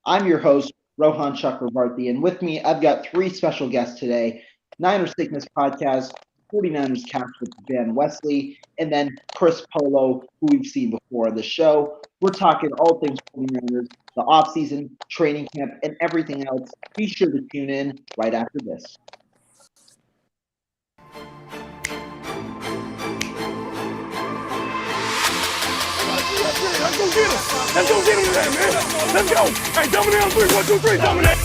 I'm your host, Rohan Chakravarthi, and with me, I've got three special guests today. Niners Sickness Podcast, 49ers Cast with Van Wesley, and then Chris Polo, who we've seen before on the show. We're talking all things 49ers, the offseason, training camp, and everything else. Be sure to tune in right after this. Let's go get him. Let's go get him today, man. Let's go. Hey, dominate on three. 1, 2, 3. Dominate.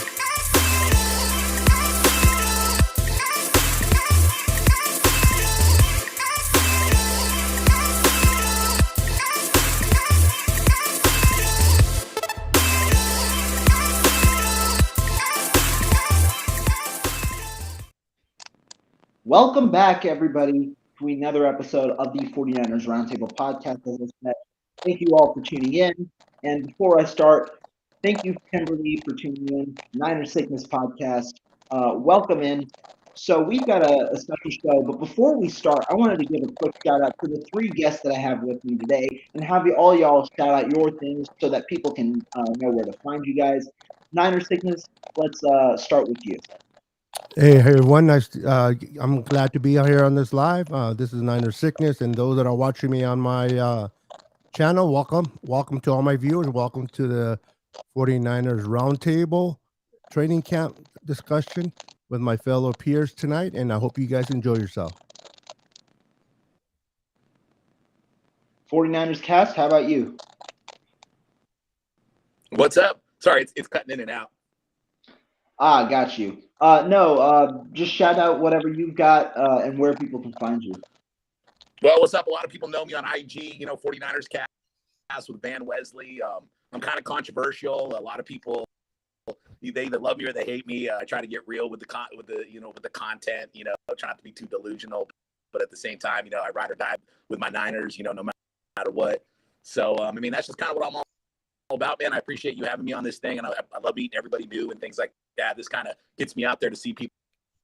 Welcome back, everybody, to another episode of the 49ers Roundtable podcast. As I said, thank you all for tuning in. And before I start, thank you, Kimberly, for tuning in. Niners Sickness Podcast. Welcome in. So we've got a special show, but before we start, I wanted to give a quick shout out to the three guests that I have with me today, and have all y'all shout out your things so that people can know where to find you guys. Niners Sickness, let's start with you. Hey, everyone. I'm glad to be here on this live. This is Niner Sickness, and those that are watching me on my channel, welcome to all my viewers. Welcome to the 49ers Roundtable training camp discussion with my fellow peers tonight, and I hope you guys enjoy yourself. 49ers Cast, how about you? What's up? Sorry, it's cutting in and out. Got you. Just shout out whatever you've got and where people can find you. Well, what's up? A lot of people know me on IG, 49ers Cast with Van Wesley. I'm kind of controversial. A lot of people, they either love me or they hate me. I try to get real with the content, try not to be too delusional. But at the same time, I ride or die with my Niners, no matter what. So, that's just kind of what I'm all about, man. I appreciate you having me on this thing, and I love meeting everybody new and things like that. This kind of gets me out there to see people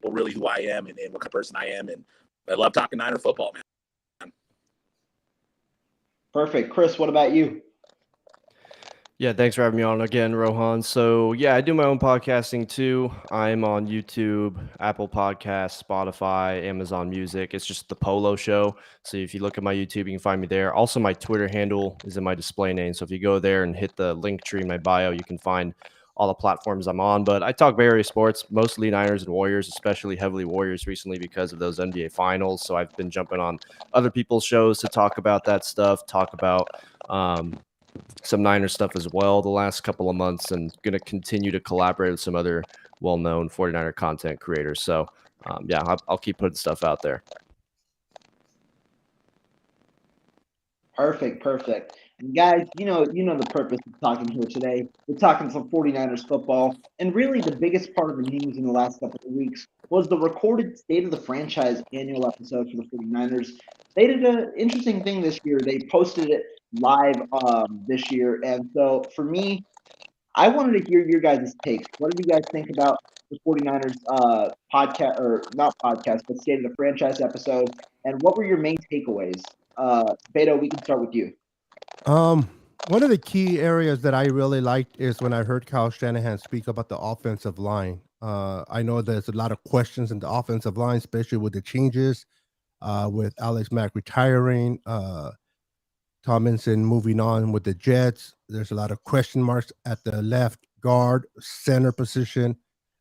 really who I am and what kind of person I am, and I love talking Niner football, man. Perfect. Chris, what about you? Yeah, thanks for having me on again, Rohan. So, yeah, I do my own podcasting too. I'm on YouTube, Apple Podcasts, Spotify, Amazon Music. It's just the Polo Show. So, if you look at my YouTube, you can find me there. Also, my Twitter handle is in my display name. So, if you go there and hit the link tree in my bio, you can find all the platforms I'm on. But I talk various sports, mostly Niners and Warriors, especially heavily Warriors recently because of those NBA finals. So, I've been jumping on other people's shows to talk about that stuff, talk about some Niner stuff as well the last couple of months, and going to continue to collaborate with some other well-known 49er content creators. So, I'll keep putting stuff out there. Perfect. And guys, you know the purpose of talking here today. We're talking some 49ers football, and really the biggest part of the news in the last couple of weeks was the recorded State of the Franchise annual episode for the 49ers. They did an interesting thing this year. They posted it live this year, and so for me, I wanted to hear your guys' takes. What did you guys think about the 49ers podcast, or not podcast, but State of the Franchise episode, and what were your main takeaways? Beto, we can start with you. One of the key areas that I really liked is when I heard Kyle Shanahan speak about the offensive line. I know there's a lot of questions in the offensive line, especially with the changes, with Alex Mack retiring, Tomlinson moving on with the Jets. There's a lot of question marks at the left guard, center position,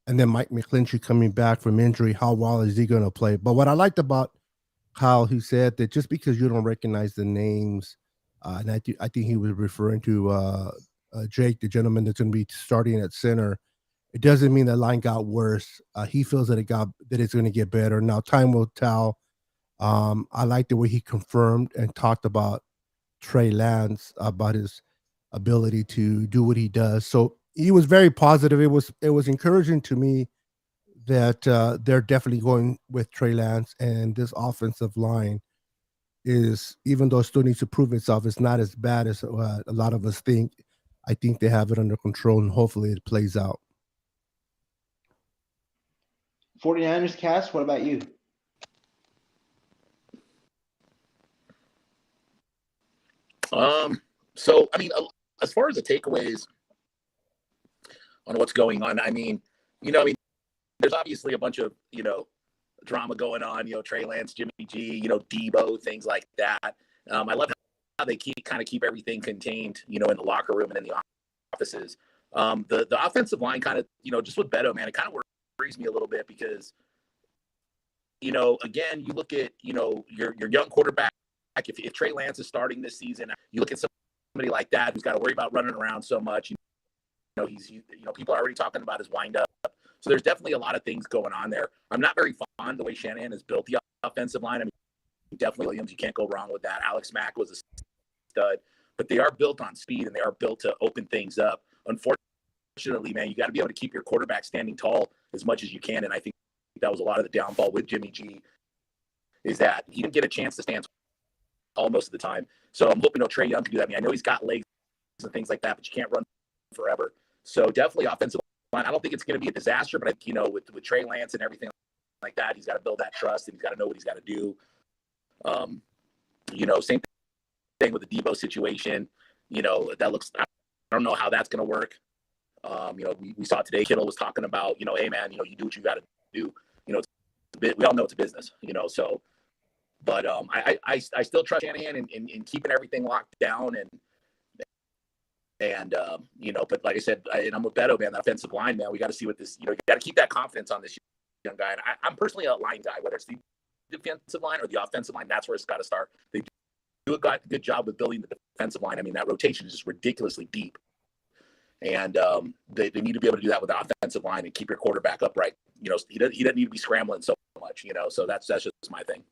and then Mike McGlinchey coming back from injury. How well is he going to play? But what I liked about Kyle, he said that just because you don't recognize the names, and I think he was referring to Jake, the gentleman that's going to be starting at center, it doesn't mean the line got worse. He feels that it's going to get better. Now time will tell. I like the way he confirmed and talked about Trey Lance, about his ability to do what he does. So he was very positive. It was encouraging to me that they're definitely going with Trey Lance, and this offensive line is, even though it still needs to prove itself, it's not as bad as a lot of us think. I think they have it under control, and hopefully it plays out. 49ers Cast, what about you? So, as far as the takeaways, on what's going on. I mean, there's obviously a bunch of, drama going on, Trey Lance, Jimmy G, Debo, things like that. I love how they keep everything contained, in the locker room and in the offices. The offensive line kind of, just with Beto, man, it kind of worries me a little bit because, again, you look at, your young quarterback. If Trey Lance is starting this season, you look at somebody like that who's got to worry about running around so much. People are already talking about his windup. So there's definitely a lot of things going on there. I'm not very fond the way Shanahan has built the offensive line. I mean, definitely Williams, you can't go wrong with that. Alex Mack was a stud, but they are built on speed and they are built to open things up. Unfortunately, man, you got to be able to keep your quarterback standing tall as much as you can. And I think that was a lot of the downfall with Jimmy G, is that he didn't get a chance to stand tall most of the time. So I'm hoping Trey Young can do that. I mean, I know he's got legs and things like that, but you can't run forever. So definitely offensive line. I don't think it's going to be a disaster, but with Trey Lance and everything like that, he's got to build that trust and he's got to know what he's got to do. Same thing with the Debo situation. That looks. I don't know how that's going to work. We saw today. Kittle was talking about, hey man, you do what you got to do. It's a bit. We all know it's a business. So. But I still trust Shanahan in keeping everything locked down and but like I said, and I'm with Beto, man, that offensive line, man, we got to see what this, you got to keep that confidence on this young guy. And I'm personally a line guy, whether it's the defensive line or the offensive line, that's where it's got to start. They do a good job of building the defensive line. I mean, that rotation is just ridiculously deep. And they need to be able to do that with the offensive line and keep your quarterback upright. He doesn't need to be scrambling so much, so that's just my thing.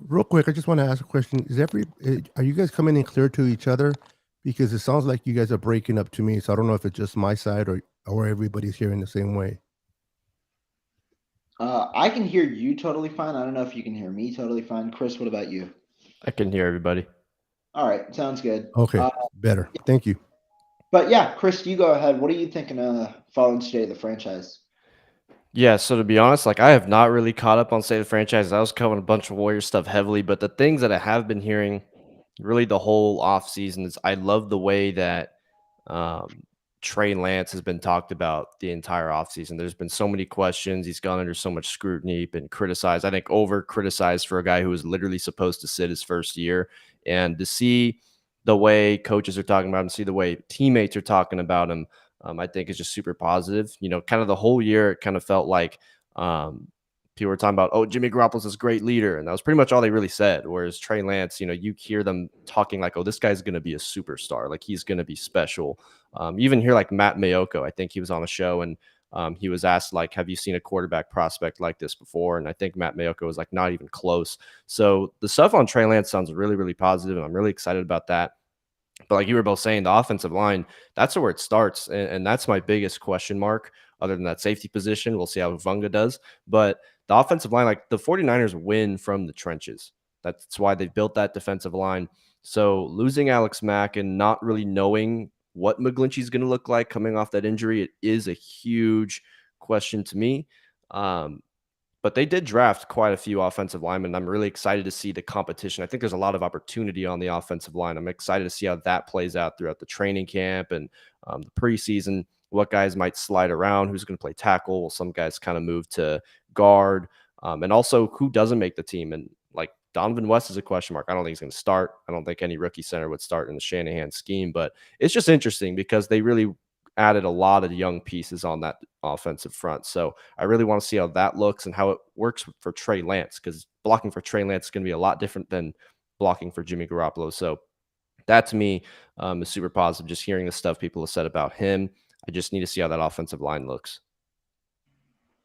Real quick, I just want to ask a question. Are you guys coming in clear to each other? Because it sounds like you guys are breaking up to me. So I don't know if it's just my side or everybody's hearing the same way. I can hear you totally fine. I don't know if you can hear me totally fine. Chris, what about you? I can hear everybody. All right. Sounds good. Okay. Better. Thank you. But yeah, Chris, you go ahead. What are you thinking following state of the franchise? Yeah, so to be honest, I have not really caught up on State of the Franchise. I was covering a bunch of Warrior stuff heavily, but the things that I have been hearing really the whole offseason is I love the way that Trey Lance has been talked about the entire offseason. There's been so many questions. He's gone under so much scrutiny, been criticized. I think over criticized for a guy who was literally supposed to sit his first year. And to see the way coaches are talking about him, see the way teammates are talking about him, I think is just super positive. Kind of the whole year, it kind of felt like people were talking about, oh, Jimmy Garoppolo's this great leader. And that was pretty much all they really said. Whereas Trey Lance, you hear them talking like, oh, this guy's going to be a superstar. Like he's going to be special. You even hear like Matt Mayoko. I think he was on a show and he was asked like, have you seen a quarterback prospect like this before? And I think Matt Mayoko was like, not even close. So the stuff on Trey Lance sounds really, really positive, and I'm really excited about that. But like you were both saying, the offensive line, that's where it starts. And that's my biggest question mark, other than that safety position. We'll see how Vunga does. But the offensive line, like the 49ers win from the trenches. That's why they built that defensive line. So losing Alex Mack and not really knowing what McGlinchey's going to look like coming off that injury, it is a huge question to me. But they did draft quite a few offensive linemen. I'm really excited to see the competition. I think there's a lot of opportunity on the offensive line. I'm excited to see how that plays out throughout the training camp and the preseason, what guys might slide around, who's going to play tackle. Will some guys kind of move to guard? And also who doesn't make the team. And like Donovan West is a question mark. I don't think he's going to start. I don't think any rookie center would start in the Shanahan scheme. But it's just interesting because they really added a lot of young pieces on that offensive front. So I really want to see how that looks and how it works for Trey Lance, because blocking for Trey Lance is going to be a lot different than blocking for Jimmy Garoppolo. So that to me is super positive. Just hearing the stuff people have said about him. I just need to see how that offensive line looks.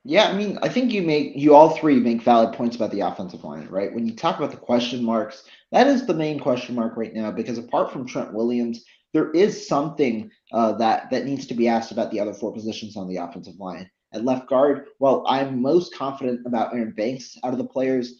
Yeah, I mean, I think you all three make valid points about the offensive line, right? When you talk about the question marks, that is the main question mark right now, because apart from Trent Williams, there is something that needs to be asked about the other four positions on the offensive line. At left guard, well, I'm most confident about Aaron Banks out of the players.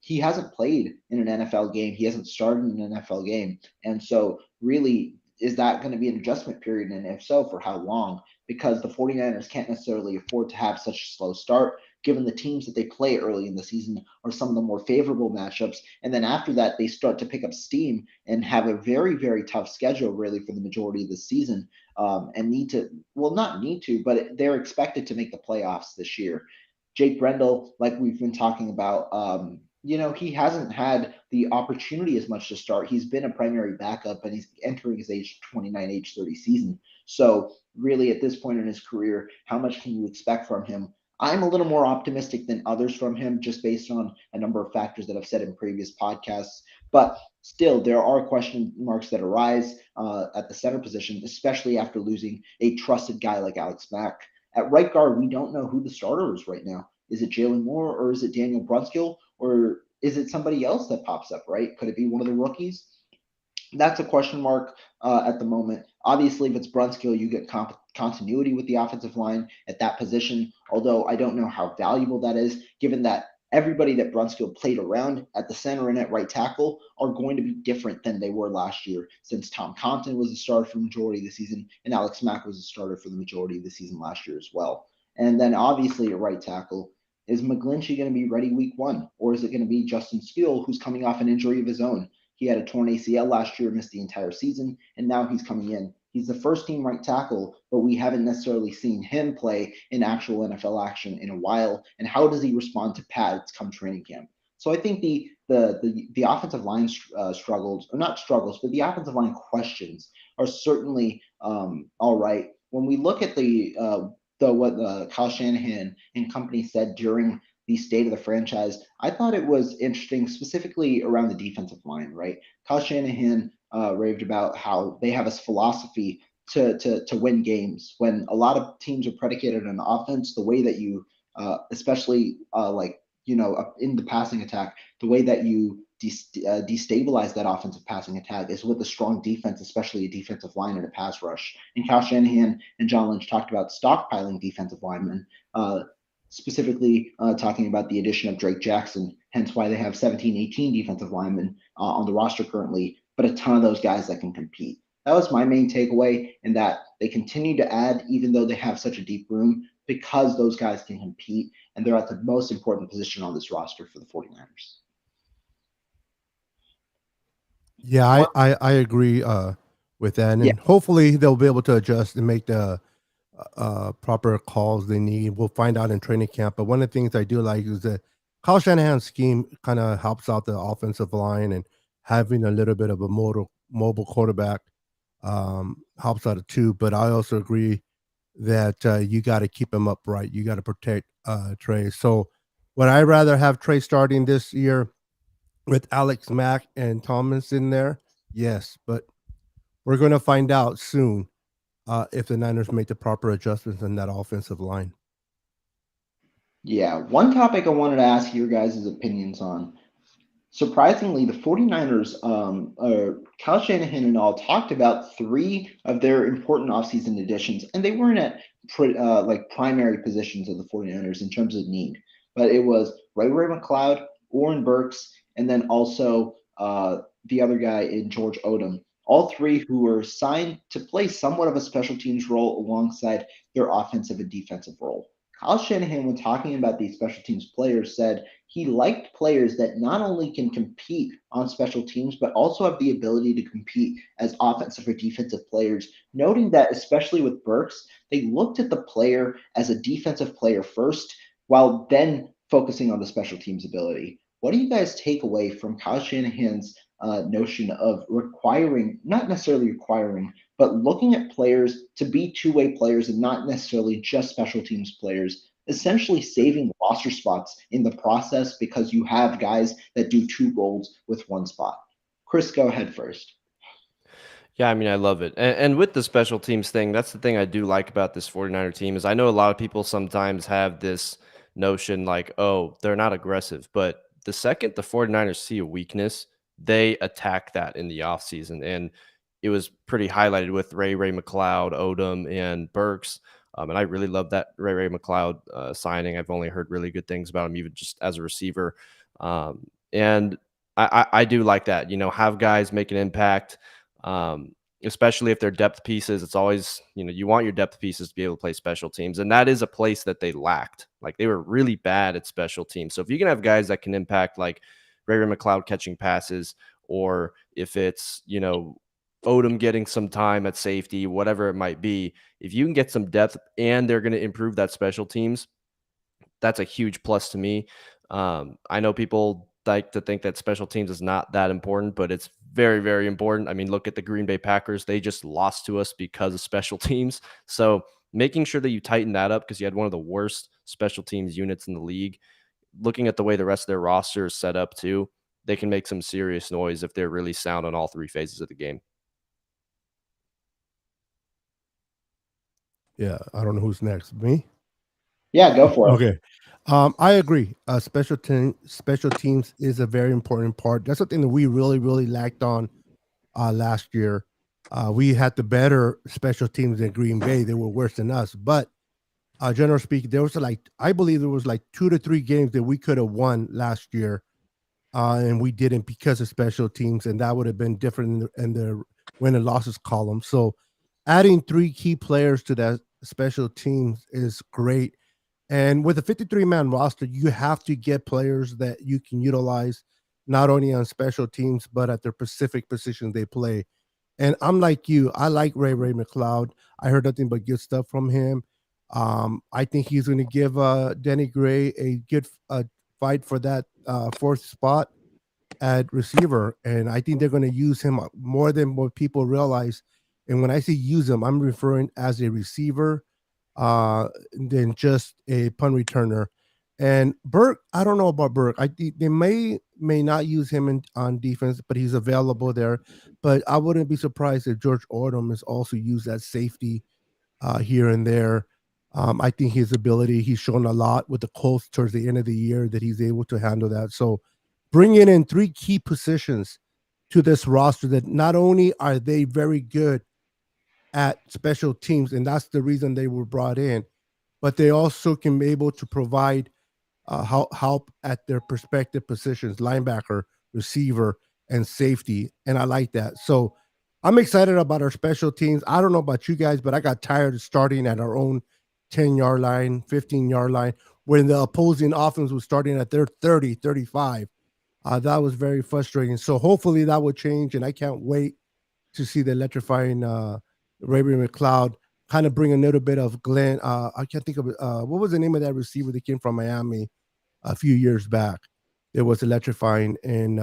He hasn't played in an NFL game. He hasn't started in an NFL game. And so really, is that going to be an adjustment period? And if so, for how long? Because the 49ers can't necessarily afford to have such a slow start. given the teams that they play early in the season are some of the more favorable matchups. And then after that, they start to pick up steam and have a very, very tough schedule really for the majority of the season, and need to, well, not need to, but they're expected to make the playoffs this year. Jake Brendel, like we've been talking about, he hasn't had the opportunity as much to start. He's been a primary backup, and he's entering his age 29, age 30 season. So really, at this point in his career, how much can you expect from him? I'm a little more optimistic than others from him, just based on a number of factors that I've said in previous podcasts. But still, there are question marks that arise at the center position, especially after losing a trusted guy like Alex Mack. At right guard, we don't know who the starter is right now. Is it Jalen Moore, or is it Daniel Brunskill, or is it somebody else that pops up, right? Could it be one of the rookies? That's a question mark at the moment. Obviously, if it's Brunskill, you get continuity with the offensive line at that position, although I don't know how valuable that is, given that everybody that Brunskill played around at the center and at right tackle are going to be different than they were last year, since Tom Compton was a starter for the majority of the season and Alex Mack was a starter for the majority of the season last year as well. And then obviously at right tackle, is McGlinchey going to be ready week one, or is it going to be Justin Steele, who's coming off an injury of his own? He had a torn ACL last year, missed the entire season, and now he's coming in. He's the first team right tackle, but we haven't necessarily seen him play in actual NFL action in a while. And how does he respond to pads come training camp? So I think the offensive line struggles, or not struggles, but the offensive line questions are certainly all right. When we look at what Kyle Shanahan and company said during the state of the franchise, I thought it was interesting, specifically around the defensive line, right? Kyle Shanahan raved about how they have this philosophy to win games. When a lot of teams are predicated on offense, the way that you, especially in the passing attack, the way that you destabilize that offensive passing attack is with a strong defense, especially a defensive line and a pass rush. And Kyle Shanahan and John Lynch talked about stockpiling defensive linemen, specifically talking about the addition of Drake Jackson, hence why they have 17, 18 defensive linemen on the roster currently, but a ton of those guys that can compete. That was my main takeaway, in that they continue to add, even though they have such a deep room, because those guys can compete, and they're at the most important position on this roster for the 49ers. Yeah, I agree with that, and Yeah. hopefully they'll be able to adjust and make the proper calls they need. We'll find out in training camp. But one of the things I do like is that Kyle Shanahan's scheme kind of helps out the offensive line, and having a little bit of a mobile quarterback helps out too. But I also agree that you got to keep him upright. You got to protect Trey. So would I rather have Trey starting this year with Alex Mack and Thomas in there? Yes, but we're going to find out soon if the Niners make the proper adjustments in that offensive line. Yeah, one topic I wanted to ask your guys' opinions on. Surprisingly, the 49ers, Kyle Shanahan and all, talked about three of their important offseason additions, and they weren't at primary positions of the 49ers in terms of need. But it was Ray McLeod, Oren Burks, and then also the other guy in George Odom. All three who were signed to play somewhat of a special teams role alongside their offensive and defensive role. Kyle Shanahan, when talking about these special teams players, said he liked players that not only can compete on special teams, but also have the ability to compete as offensive or defensive players, noting that especially with Burks, they looked at the player as a defensive player first, while then focusing on the special teams ability. What do you guys take away from Kyle Shanahan's notion of not necessarily requiring, but looking at players to be two-way players and not necessarily just special teams players, essentially saving roster spots in the process because you have guys that do two roles with one spot? Chris, go ahead first. Yeah, I mean, I love it. And with the special teams thing, that's the thing I do like about this 49er team is I know a lot of people sometimes have this notion like, oh, they're not aggressive. But the second the 49ers see a weakness, they attack that in the offseason. And it was pretty highlighted with Ray McLeod, Odom, and Burks. And I really love that Ray McLeod signing. I've only heard really good things about him, even just as a receiver. And I do like that, have guys make an impact. especially if they're depth pieces. It's always, you want your depth pieces to be able to play special teams. And that is a place that they lacked. Like, they were really bad at special teams. So if you can have guys that can impact, like Ray McLeod catching passes, or if it's, Odom getting some time at safety, whatever it might be, if you can get some depth and they're going to improve that special teams, that's a huge plus to me. I know people like to think that special teams is not that important, but it's very, very important. I mean, look at the Green Bay Packers. They just lost to us because of special teams. So making sure that you tighten that up, because you had one of the worst special teams units in the league. Looking at the way the rest of their roster is set up too, they can make some serious noise if they're really sound on all three phases of the game. Yeah, I don't know who's next. Me? Yeah, go for it. Okay. I agree. Special teams is a very important part. That's something that we really, really lacked on last year. We had the better special teams in Green Bay. They were worse than us. But general speaking, there was I believe there was 2 to 3 games that we could have won last year, and we didn't because of special teams, and that would have been different in the win and losses column. So adding 3 key players to that special teams is great. And with a 53-man roster, you have to get players that you can utilize not only on special teams, but at their specific positions they play. And I'm like you. I like Ray McLeod. I heard nothing but good stuff from him. I think he's going to give Denny Gray a good fight for that 4th spot at receiver. And I think they're going to use him more than what people realize. And when I say use him, I'm referring as a receiver than just a punt returner. And Burke, I don't know about Burke. I think they may not use him on defense, but he's available there. But I wouldn't be surprised if George Odom is also used as safety here and there. I think his ability, he's shown a lot with the Colts towards the end of the year that he's able to handle that. So bringing in 3 key positions to this roster that not only are they very good at special teams, and that's the reason they were brought in, but they also can be able to provide help at their respective positions, linebacker, receiver, and safety. And I like that. So I'm excited about our special teams. I don't know about you guys, but I got tired of starting at our own 10-yard line, 15-yard line, when the opposing offense was starting at their 30, 35. That was very frustrating. So hopefully that will change, and I can't wait to see the electrifying Ray McLeod kind of bring a little bit of Glenn. I can't think of it. What was the name of that receiver that came from Miami a few years back? It was electrifying, and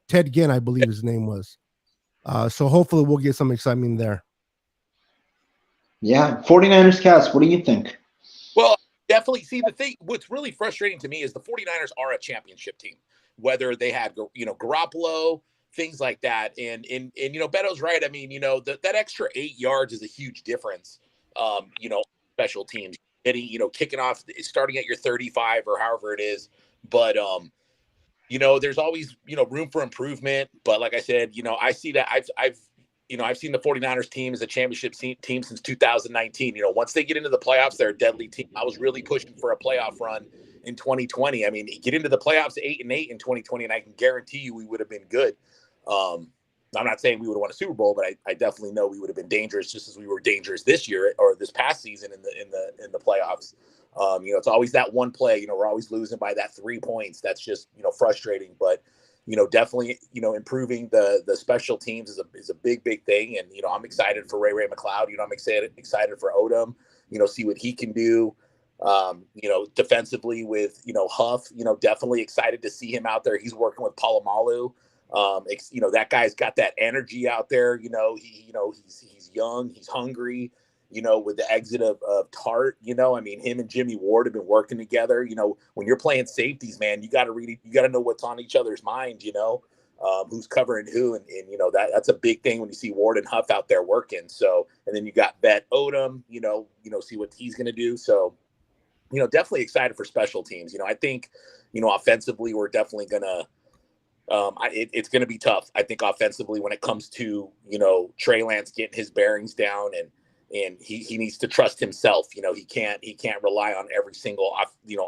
Ted Ginn, I believe his name was. So hopefully we'll get some excitement there. Yeah, 49ers cast. What do you think? Well, definitely. See, the thing, what's really frustrating to me is the 49ers are a championship team, whether they had, Garoppolo, things like that. And Beto's right. I mean, that extra 8 yards is a huge difference. Special teams getting, kicking off, starting at your 35 or however it is. But, there's always, room for improvement. But like I said, I see that I've seen the 49ers team as a championship team since 2019. Once they get into the playoffs, they're a deadly team. I was really pushing for a playoff run in 2020. I mean, get into the playoffs 8-8 in 2020, and I can guarantee you we would have been good. I'm not saying we would have won a Super Bowl, but I definitely know we would have been dangerous, just as we were dangerous this year or this past season in the playoffs. It's always that one play. We're always losing by that 3 points. That's just frustrating, but. Definitely, improving the special teams is a big thing. And, I'm excited for Ray McLeod. I'm excited for Odom, see what he can do. Defensively with, Huff, definitely excited to see him out there. He's working with Polamalu. That guy's got that energy out there. He's young, he's hungry. With the exit of Tart, I mean, him and Jimmy Ward have been working together. When you're playing safeties, man, you got to know what's on each other's mind, who's covering who. And that's a big thing when you see Ward and Huff out there working. So, and then you got Bet Odom, see what he's going to do. So, definitely excited for special teams. I think, offensively, we're definitely going to, it's going to be tough. I think offensively when it comes to, Trey Lance getting his bearings down and, and he needs to trust himself. He can't rely on every single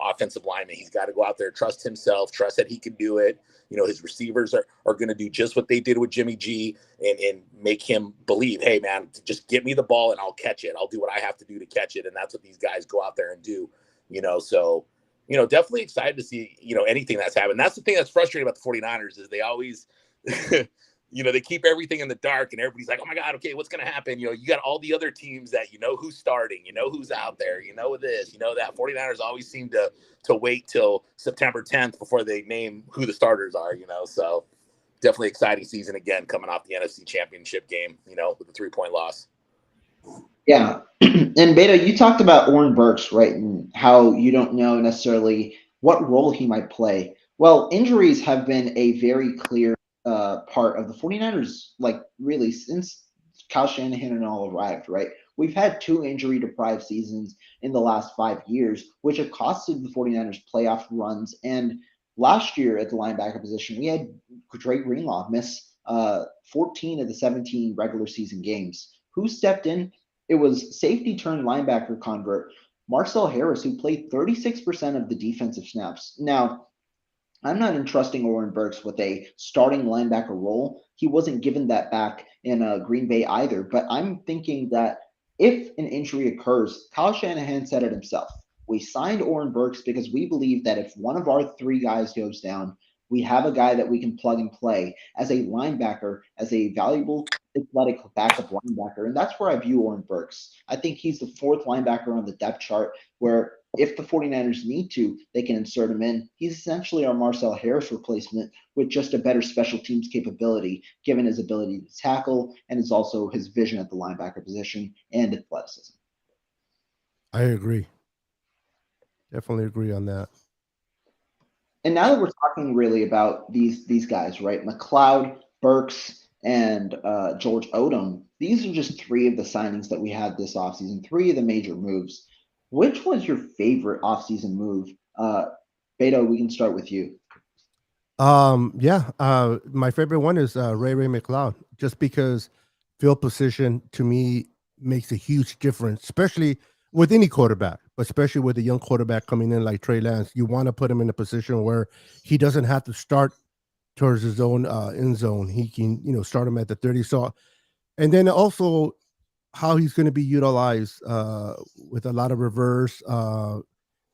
offensive lineman. He's got to go out there, trust himself, trust that he can do it. His receivers are going to do just what they did with Jimmy G, and make him believe, hey man, just get me the ball and I'll catch it. I'll do what I have to do to catch it. And that's what these guys go out there and do. So definitely excited to see anything that's happened. That's the thing that's frustrating about the 49ers is they always they keep everything in the dark, and everybody's like, oh my God, okay, what's going to happen? You got all the other teams that who's starting, who's out there, this, that. 49ers always seem to wait till September 10th before they name who the starters are, so definitely exciting season again, coming off the NFC Championship game, with a 3-point loss. Yeah. And Beta, you talked about Oren Burks, right? And how you don't know necessarily what role he might play. Well, injuries have been a very clear part of the 49ers, like really since Kyle Shanahan and all arrived, right? We've had 2 injury deprived seasons in the last 5 years, which have costed the 49ers playoff runs. And last year at the linebacker position, we had Dre Greenlaw miss 14 of the 17 regular season games. Who stepped in? It was safety turned linebacker convert Marcel Harris, who played 36% of the defensive snaps. Now, I'm not entrusting Oren Burks with a starting linebacker role. He wasn't given that back in Green Bay either. But I'm thinking that if an injury occurs, Kyle Shanahan said it himself. We signed Oren Burks because we believe that if one of our 3 guys goes down, we have a guy that we can plug and play as a linebacker, as a valuable athletic backup linebacker. And that's where I view Oren Burks. I think he's the 4th linebacker on the depth chart, where if the 49ers need to, they can insert him in. He's essentially our Marcel Harris replacement with just a better special teams capability, given his ability to tackle and is also his vision at the linebacker position and athleticism. I agree. Definitely agree on that. And now that we're talking really about these guys, right? McLeod, Burks, and George Odom, these are just 3 of the signings that we had this offseason, 3 of the major moves. Which was your favorite offseason move? Beto, we can start with you. My favorite one is Ray McLeod, just because field position to me makes a huge difference, especially with any quarterback, but especially with a young quarterback coming in like Trey Lance. You want to put him in a position where he doesn't have to start towards his own end zone. He can, start him at the 30. So, and then also how he's going to be utilized with a lot of reverse. They're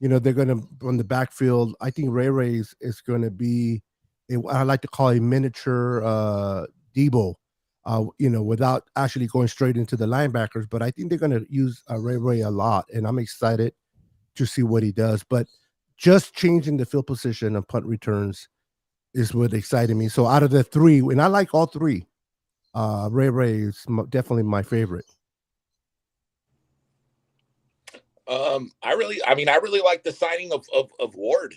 going to on the backfield. I think Ray is going to be, I like to call a miniature Debo. Without actually going straight into the linebackers, but I think they're going to use Ray a lot, and I'm excited to see what he does. But just changing the field position and punt returns is what excited me. So out of the 3, and I like all 3, Ray is definitely my favorite. I really like the signing of Ward.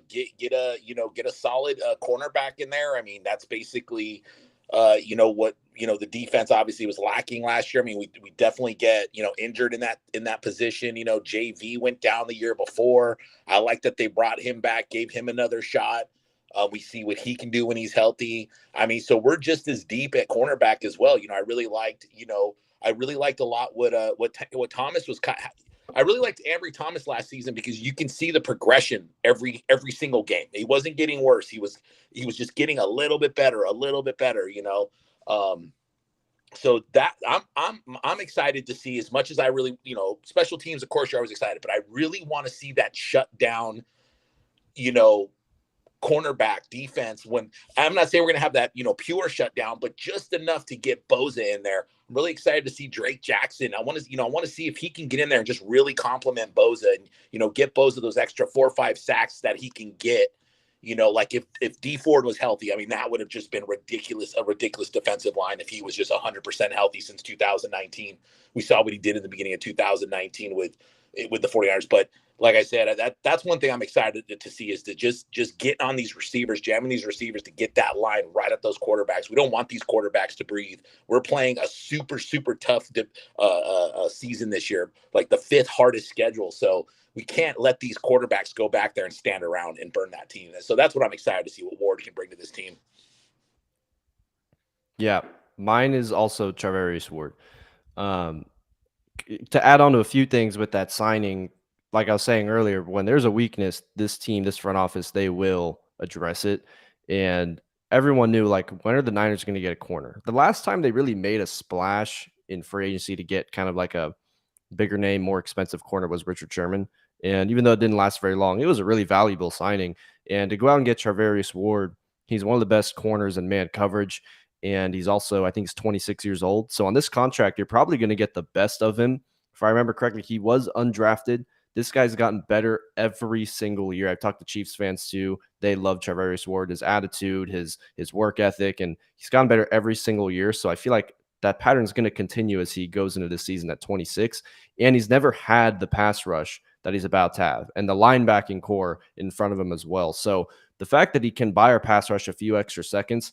Get a solid cornerback in there. I mean, that's basically what the defense obviously was lacking last year. I mean, we definitely get injured in that position. JV went down the year before. I like that they brought him back, gave him another shot. We see what he can do when he's healthy. I mean, so we're just as deep at cornerback as well. I really liked a lot what Thomas was. I really liked Ambry Thomas last season because you can see the progression every single game. He wasn't getting worse. He was just getting a little bit better. So that I'm excited to see, as much as I really, special teams, of course, you're always excited, but I really want to see that shut down, cornerback defense. When I'm not saying we're going to have that, pure shutdown, but just enough to get Boza in there. I'm really excited to see Drake Jackson. I want to see if he can get in there and just really compliment Boza and, get Boza those extra 4 or 5 sacks that he can get. Like if D Ford was healthy, I mean, that would have just been a ridiculous defensive line if he was just 100% healthy since 2019. We saw what he did in the beginning of 2019 with the 49ers. But like I said, that's one thing I'm excited to see, is to just get on these receivers, jamming these receivers to get that line right at those quarterbacks. We don't want these quarterbacks to breathe. We're playing a super, super tough season this year, like the 5th hardest schedule. So we can't let these quarterbacks go back there and stand around and burn that team. So that's what I'm excited to see, what Ward can bring to this team. Yeah, mine is also Charvarius Ward. to add on to a few things with that signing, like I was saying earlier, when there's a weakness, this team, this front office, they will address it. And everyone knew, like, when are the Niners going to get a corner? The last time they really made a splash in free agency to get kind of like a bigger name, more expensive corner was Richard Sherman. And even though it didn't last very long, it was a really valuable signing. And to go out and get Charvarius Ward, he's one of the best corners in man coverage. And he's also, I think he's 26 years old. So on this contract, you're probably going to get the best of him. If I remember correctly, he was undrafted. This guy's gotten better every single year. I've talked to Chiefs fans too. They love Charvarius Ward, his attitude, his work ethic, and he's gotten better every single year. So I feel like that pattern is going to continue as he goes into the season at 26. And he's never had the pass rush that he's about to have, and the linebacking core in front of him as well. So the fact that he can buy our pass rush a few extra seconds,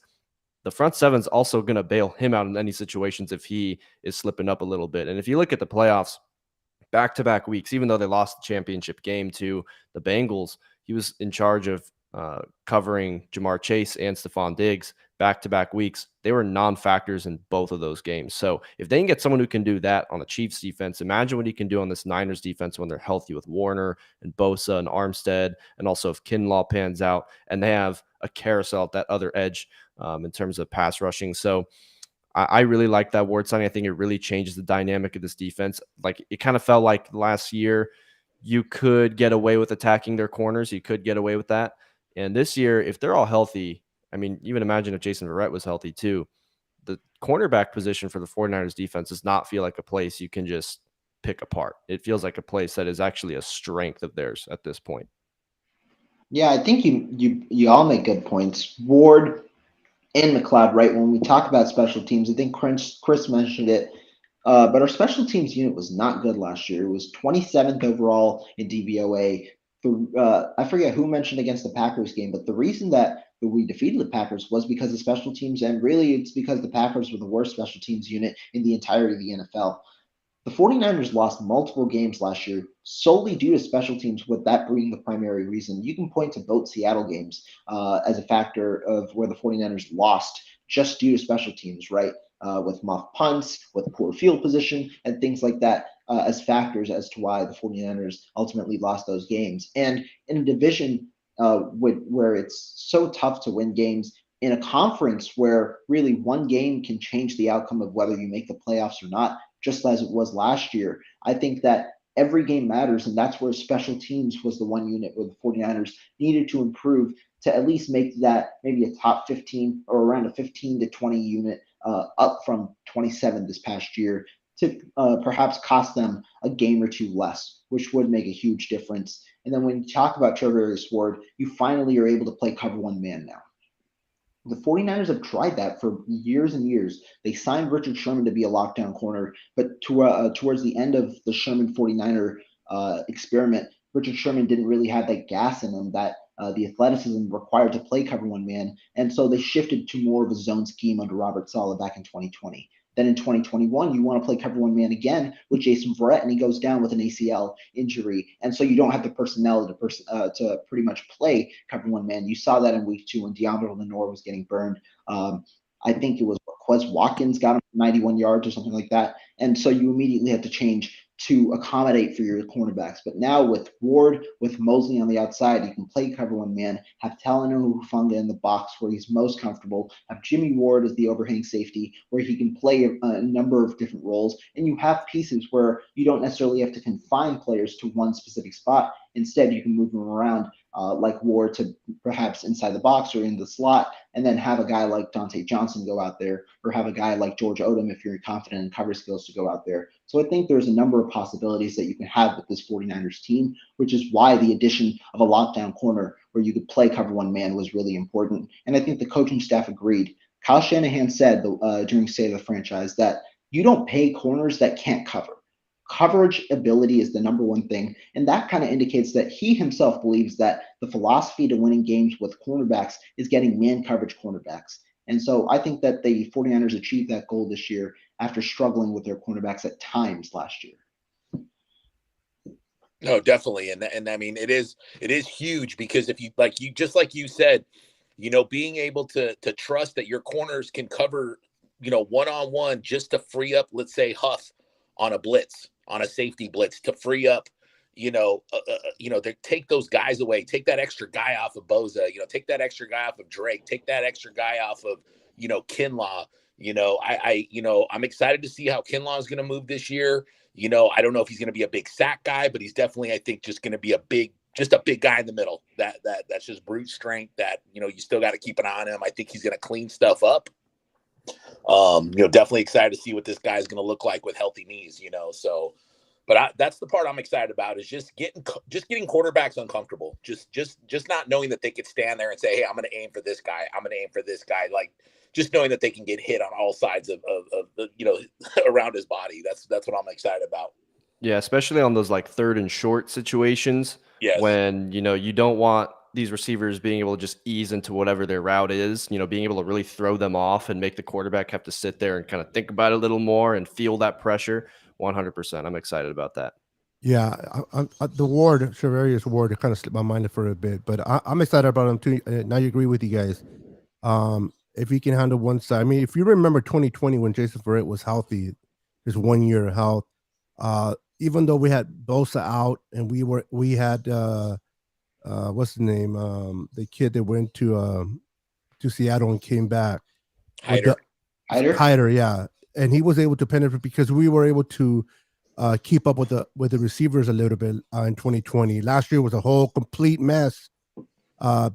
the front seven's also going to bail him out in any situations if he is slipping up a little bit. And if you look at the playoffs, back-to-back weeks, even though they lost the championship game to the Bengals, he was in charge of covering Jamar Chase and Stephon Diggs back-to-back weeks. They were non-factors in both of those games. So if they can get someone who can do that on the Chiefs defense, imagine what he can do on this Niners defense when they're healthy with Warner and Bosa and Armstead, and also if Kinlaw pans out, and they have a carousel at that other edge in terms of pass rushing. So I really like that Ward signing. I think it really changes the dynamic of this defense. Like, it kind of felt like last year you could get away with attacking their corners. You could get away with that. And this year, if they're all healthy, I mean, even imagine if Jason Verrett was healthy too. The cornerback position for the 49ers defense does not feel like a place you can just pick apart. It feels like a place that is actually a strength of theirs at this point. Yeah, I think you all make good points. Ward and McLeod, right? When we talk about special teams, I think Chris mentioned it, but our special teams unit was not good last year. It was 27th overall in DVOA. I forget who mentioned against the Packers game, but the reason that we defeated the Packers was because of special teams, and really it's because the Packers were the worst special teams unit in the entirety of the NFL. The 49ers lost multiple games last year solely due to special teams, with that being the primary reason. You can point to both Seattle games as a factor of where the 49ers lost just due to special teams, right? With muff punts, with poor field position, and things like that as factors as to why the 49ers ultimately lost those games. And in a division where it's so tough to win games, in a conference where really one game can change the outcome of whether you make the playoffs or not, just as it was last year, I think that every game matters, and that's where special teams was the one unit where the 49ers needed to improve to at least make that maybe a top 15 or around a 15 to 20 unit up from 27 this past year, to perhaps cost them a game or two less, which would make a huge difference. And then when you talk about Charvarius Ward, you finally are able to play cover one man now. The 49ers have tried that for years and years. They signed Richard Sherman to be a lockdown corner, but towards the end of the Sherman 49er experiment, Richard Sherman didn't really have that gas in him, that the athleticism required to play cover one man, and so they shifted to more of a zone scheme under Robert Saleh back in 2020. Then in 2021, you want to play cover one man again with Jason Verrett, and he goes down with an ACL injury, and so you don't have the personnel to pretty much play cover one man. You saw that in week 2 when DeAndre Lenore was getting burned. I think it was Quez Watkins got him 91 yards or something like that, and so you immediately had to change to accommodate for your cornerbacks. But now with Ward, with Mosley on the outside, you can play cover one man, have Talanoa Hufanga in the box where he's most comfortable, have Jimmy Ward as the overhang safety where he can play a number of different roles, and you have pieces where you don't necessarily have to confine players to one specific spot. Instead, you can move them around like Ward to perhaps inside the box or in the slot, and then have a guy like Dante Johnson go out there, or have a guy like George Odom, if you're confident in cover skills, to go out there. So I think there's a number of possibilities that you can have with this 49ers team, which is why the addition of a lockdown corner where you could play cover one man was really important. And I think the coaching staff agreed. Kyle Shanahan said during State of the Franchise that you don't pay corners that can't cover. Coverage ability is the number one thing, and that kind of indicates that he himself believes that the philosophy to winning games with cornerbacks is getting man coverage cornerbacks. And so I think that the 49ers achieved that goal this year after struggling with their cornerbacks at times last year. No, definitely. And I mean, it is huge, because if you said, being able to trust that your corners can cover, one-on-one just to free up, let's say, Huff on a blitz, on a safety blitz to free up, they take those guys away, take that extra guy off of Boza, take that extra guy off of Drake, take that extra guy off of, Kinlaw. I'm excited to see how Kinlaw is going to move this year. I don't know if he's going to be a big sack guy, but he's definitely, I think, just going to be a big guy in the middle. That's just brute strength that, you still got to keep an eye on him. I think he's going to clean stuff up. Definitely excited to see what this guy's going to look like with healthy knees, so, but that's the part I'm excited about, is just getting quarterbacks uncomfortable. Just not knowing that they could stand there and say, hey, I'm going to aim for this guy. I'm going to aim for this guy. Like, just knowing that they can get hit on all sides of around his body. That's what I'm excited about. Yeah, especially on those like 3rd and short situations. Yes. When, you don't want these receivers being able to just ease into whatever their route is, being able to really throw them off and make the quarterback have to sit there and kind of think about it a little more and feel that pressure. 100%. I'm excited about that. Yeah, the Ward, Charvarius Ward, it kind of slipped my mind for a bit, but I'm excited about him too. And I agree with you guys. If he can handle one side, I mean, if you remember 2020 when Jason Verrett was healthy, his 1 year of health, even though we had Bosa out and we had what's the name, the kid that went to Seattle and came back, Hyder, yeah, and he was able to penetrate because we were able to keep up with the receivers a little bit in 2020. Last year was a whole complete mess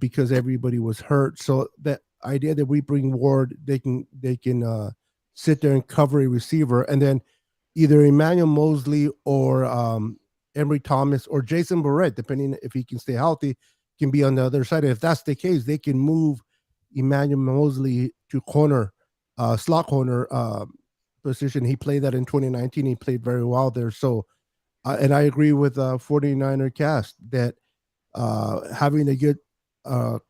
because everybody was hurt. So the idea that we bring Ward, they can sit there and cover a receiver, and then either Emmanuel Mosley or Emory Thomas or Jason Verrett, depending if he can stay healthy, can be on the other side. If that's the case, they can move Emmanuel Mosley to slot corner position. He played that in 2019. He played very well there. So, and I agree with 49er cast that having a good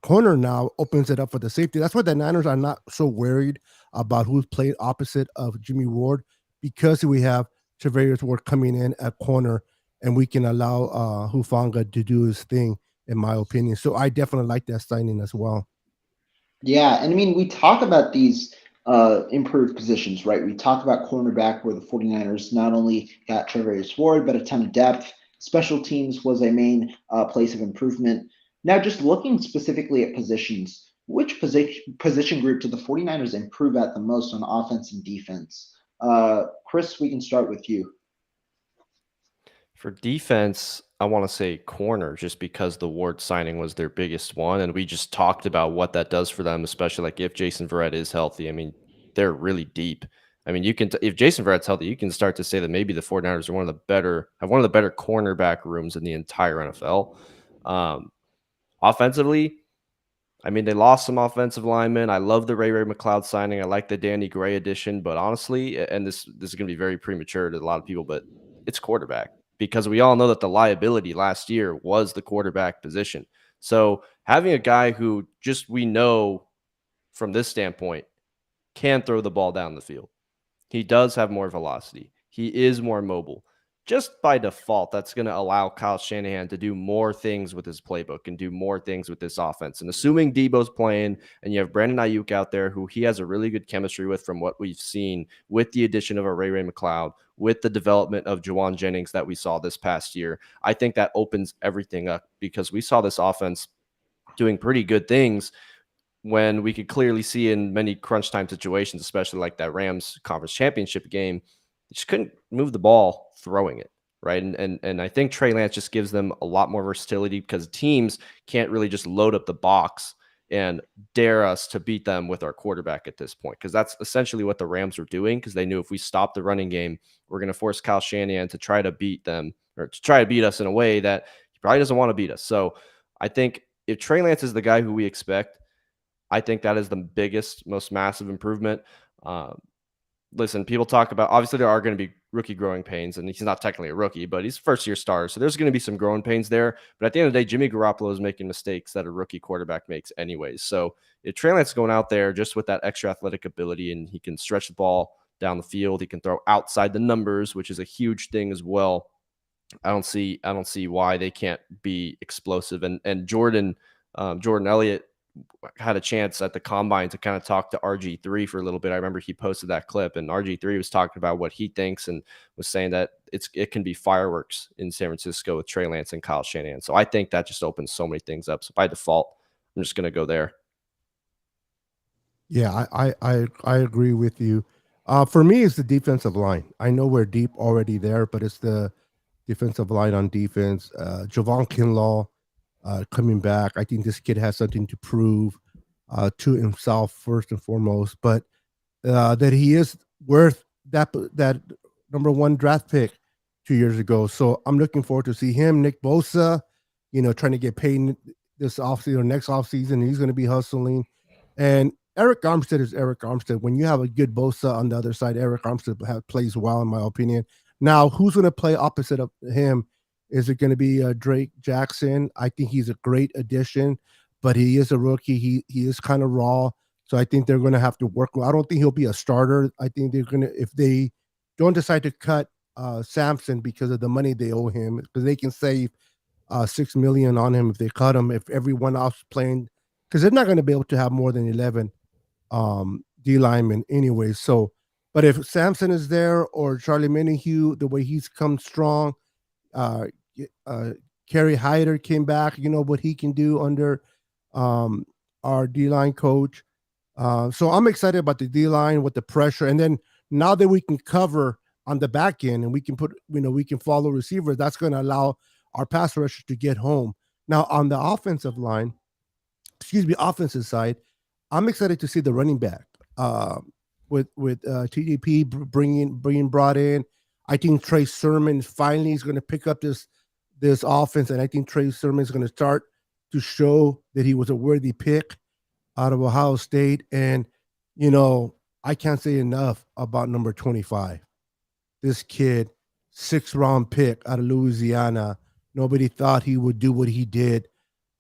corner now opens it up for the safety. That's why the Niners are not so worried about who's playing opposite of Jimmy Ward, because we have Charvarius Ward coming in at corner, and we can allow Hufanga to do his thing, in my opinion. So I definitely like that signing as well. Yeah, and I mean, we talk about these improved positions, right? We talk about cornerback, where the 49ers not only got Charvarius Ward, but a ton of depth. Special teams was a main place of improvement. Now, just looking specifically at positions, which position group did the 49ers improve at the most on offense and defense? Chris, we can start with you. For defense, I want to say corner, just because the Ward signing was their biggest one. And we just talked about what that does for them, especially like if Jason Verrett is healthy. I mean, they're really deep. I mean, if Jason Verrett's healthy, you can start to say that maybe the 49ers have one of the better cornerback rooms in the entire NFL. Offensively, I mean, they lost some offensive linemen. I love the Ray McLeod signing. I like the Danny Gray addition, but honestly, and this is going to be very premature to a lot of people, but it's quarterback, because we all know that the liability last year was the quarterback position. So having a guy who we know from this standpoint can throw the ball down the field. He does have more velocity. He is more mobile. Just by default, that's going to allow Kyle Shanahan to do more things with his playbook and do more things with this offense. And assuming Debo's playing and you have Brandon Ayuk out there, who he has a really good chemistry with from what we've seen, with the addition of a Ray McLeod, with the development of Juwan Jennings that we saw this past year, I think that opens everything up, because we saw this offense doing pretty good things when we could clearly see in many crunch time situations, especially like that Rams conference championship game, they just couldn't move the ball throwing it, right? And I think Trey Lance just gives them a lot more versatility, because teams can't really just load up the box and dare us to beat them with our quarterback at this point, because that's essentially what the Rams were doing, because they knew if we stopped the running game, we're going to force Kyle Shanahan to try to beat them, or to try to beat us in a way that he probably doesn't want to beat us. So I think if Trey Lance is the guy who we expect, I think that is the biggest, most massive improvement. Listen, people talk about, obviously there are going to be rookie growing pains, and he's not technically a rookie, but he's first-year starter, so there's going to be some growing pains there. But at the end of the day, Jimmy Garoppolo is making mistakes that a rookie quarterback makes anyways. So if Trey Lance is going out there just with that extra athletic ability, and he can stretch the ball down the field, he can throw outside the numbers, which is a huge thing as well. I don't see why they can't be explosive. And Jordan Elliott had a chance at the combine to kind of talk to RG3 for a little bit. I remember he posted that clip, and RG3 was talking about what he thinks and was saying that it can be fireworks in San Francisco with Trey Lance and Kyle Shanahan. So I think that just opens so many things up. So by default, I'm just going to go there. Yeah, I agree with you. For me, it's the defensive line. I know we're deep already there, but it's the defensive line on defense. Javon Kinlaw coming back. I think this kid has something to prove to himself first and foremost, but that he is worth that number one draft pick 2 years ago. So I'm looking forward to see him. Nick Bosa, trying to get paid this offseason or next offseason. He's going to be hustling. And Eric Armstead is Eric Armstead. When you have a good Bosa on the other side, Eric Armstead plays well, in my opinion. Now, who's going to play opposite of him? Is it going to be Drake Jackson? I think he's a great addition, but he is a rookie. He is kind of raw. So I think they're going to have to work. I don't think he'll be a starter. I think they're going to, if they don't decide to cut Sampson because of the money they owe him, because they can save $6 million on him if they cut him, if everyone else playing, because they're not going to be able to have more than 11 D linemen anyway. So, but if Sampson is there or Charlie Minihue, the way he's come strong, Kerry Hyder came back, what he can do under our D-line coach. So I'm excited about the D-line with the pressure. And then now that we can cover on the back end and we can put, we can follow receivers, that's going to allow our pass rushers to get home. Now on the offensive side, I'm excited to see the running back with TDP bringing brought in. I think Trey Sermon finally is going to pick up this offense, and I think Trey Sermon is going to start to show that he was a worthy pick out of Ohio State. And, I can't say enough about number 25. This kid, 6th-round pick out of Louisiana. Nobody thought he would do what he did.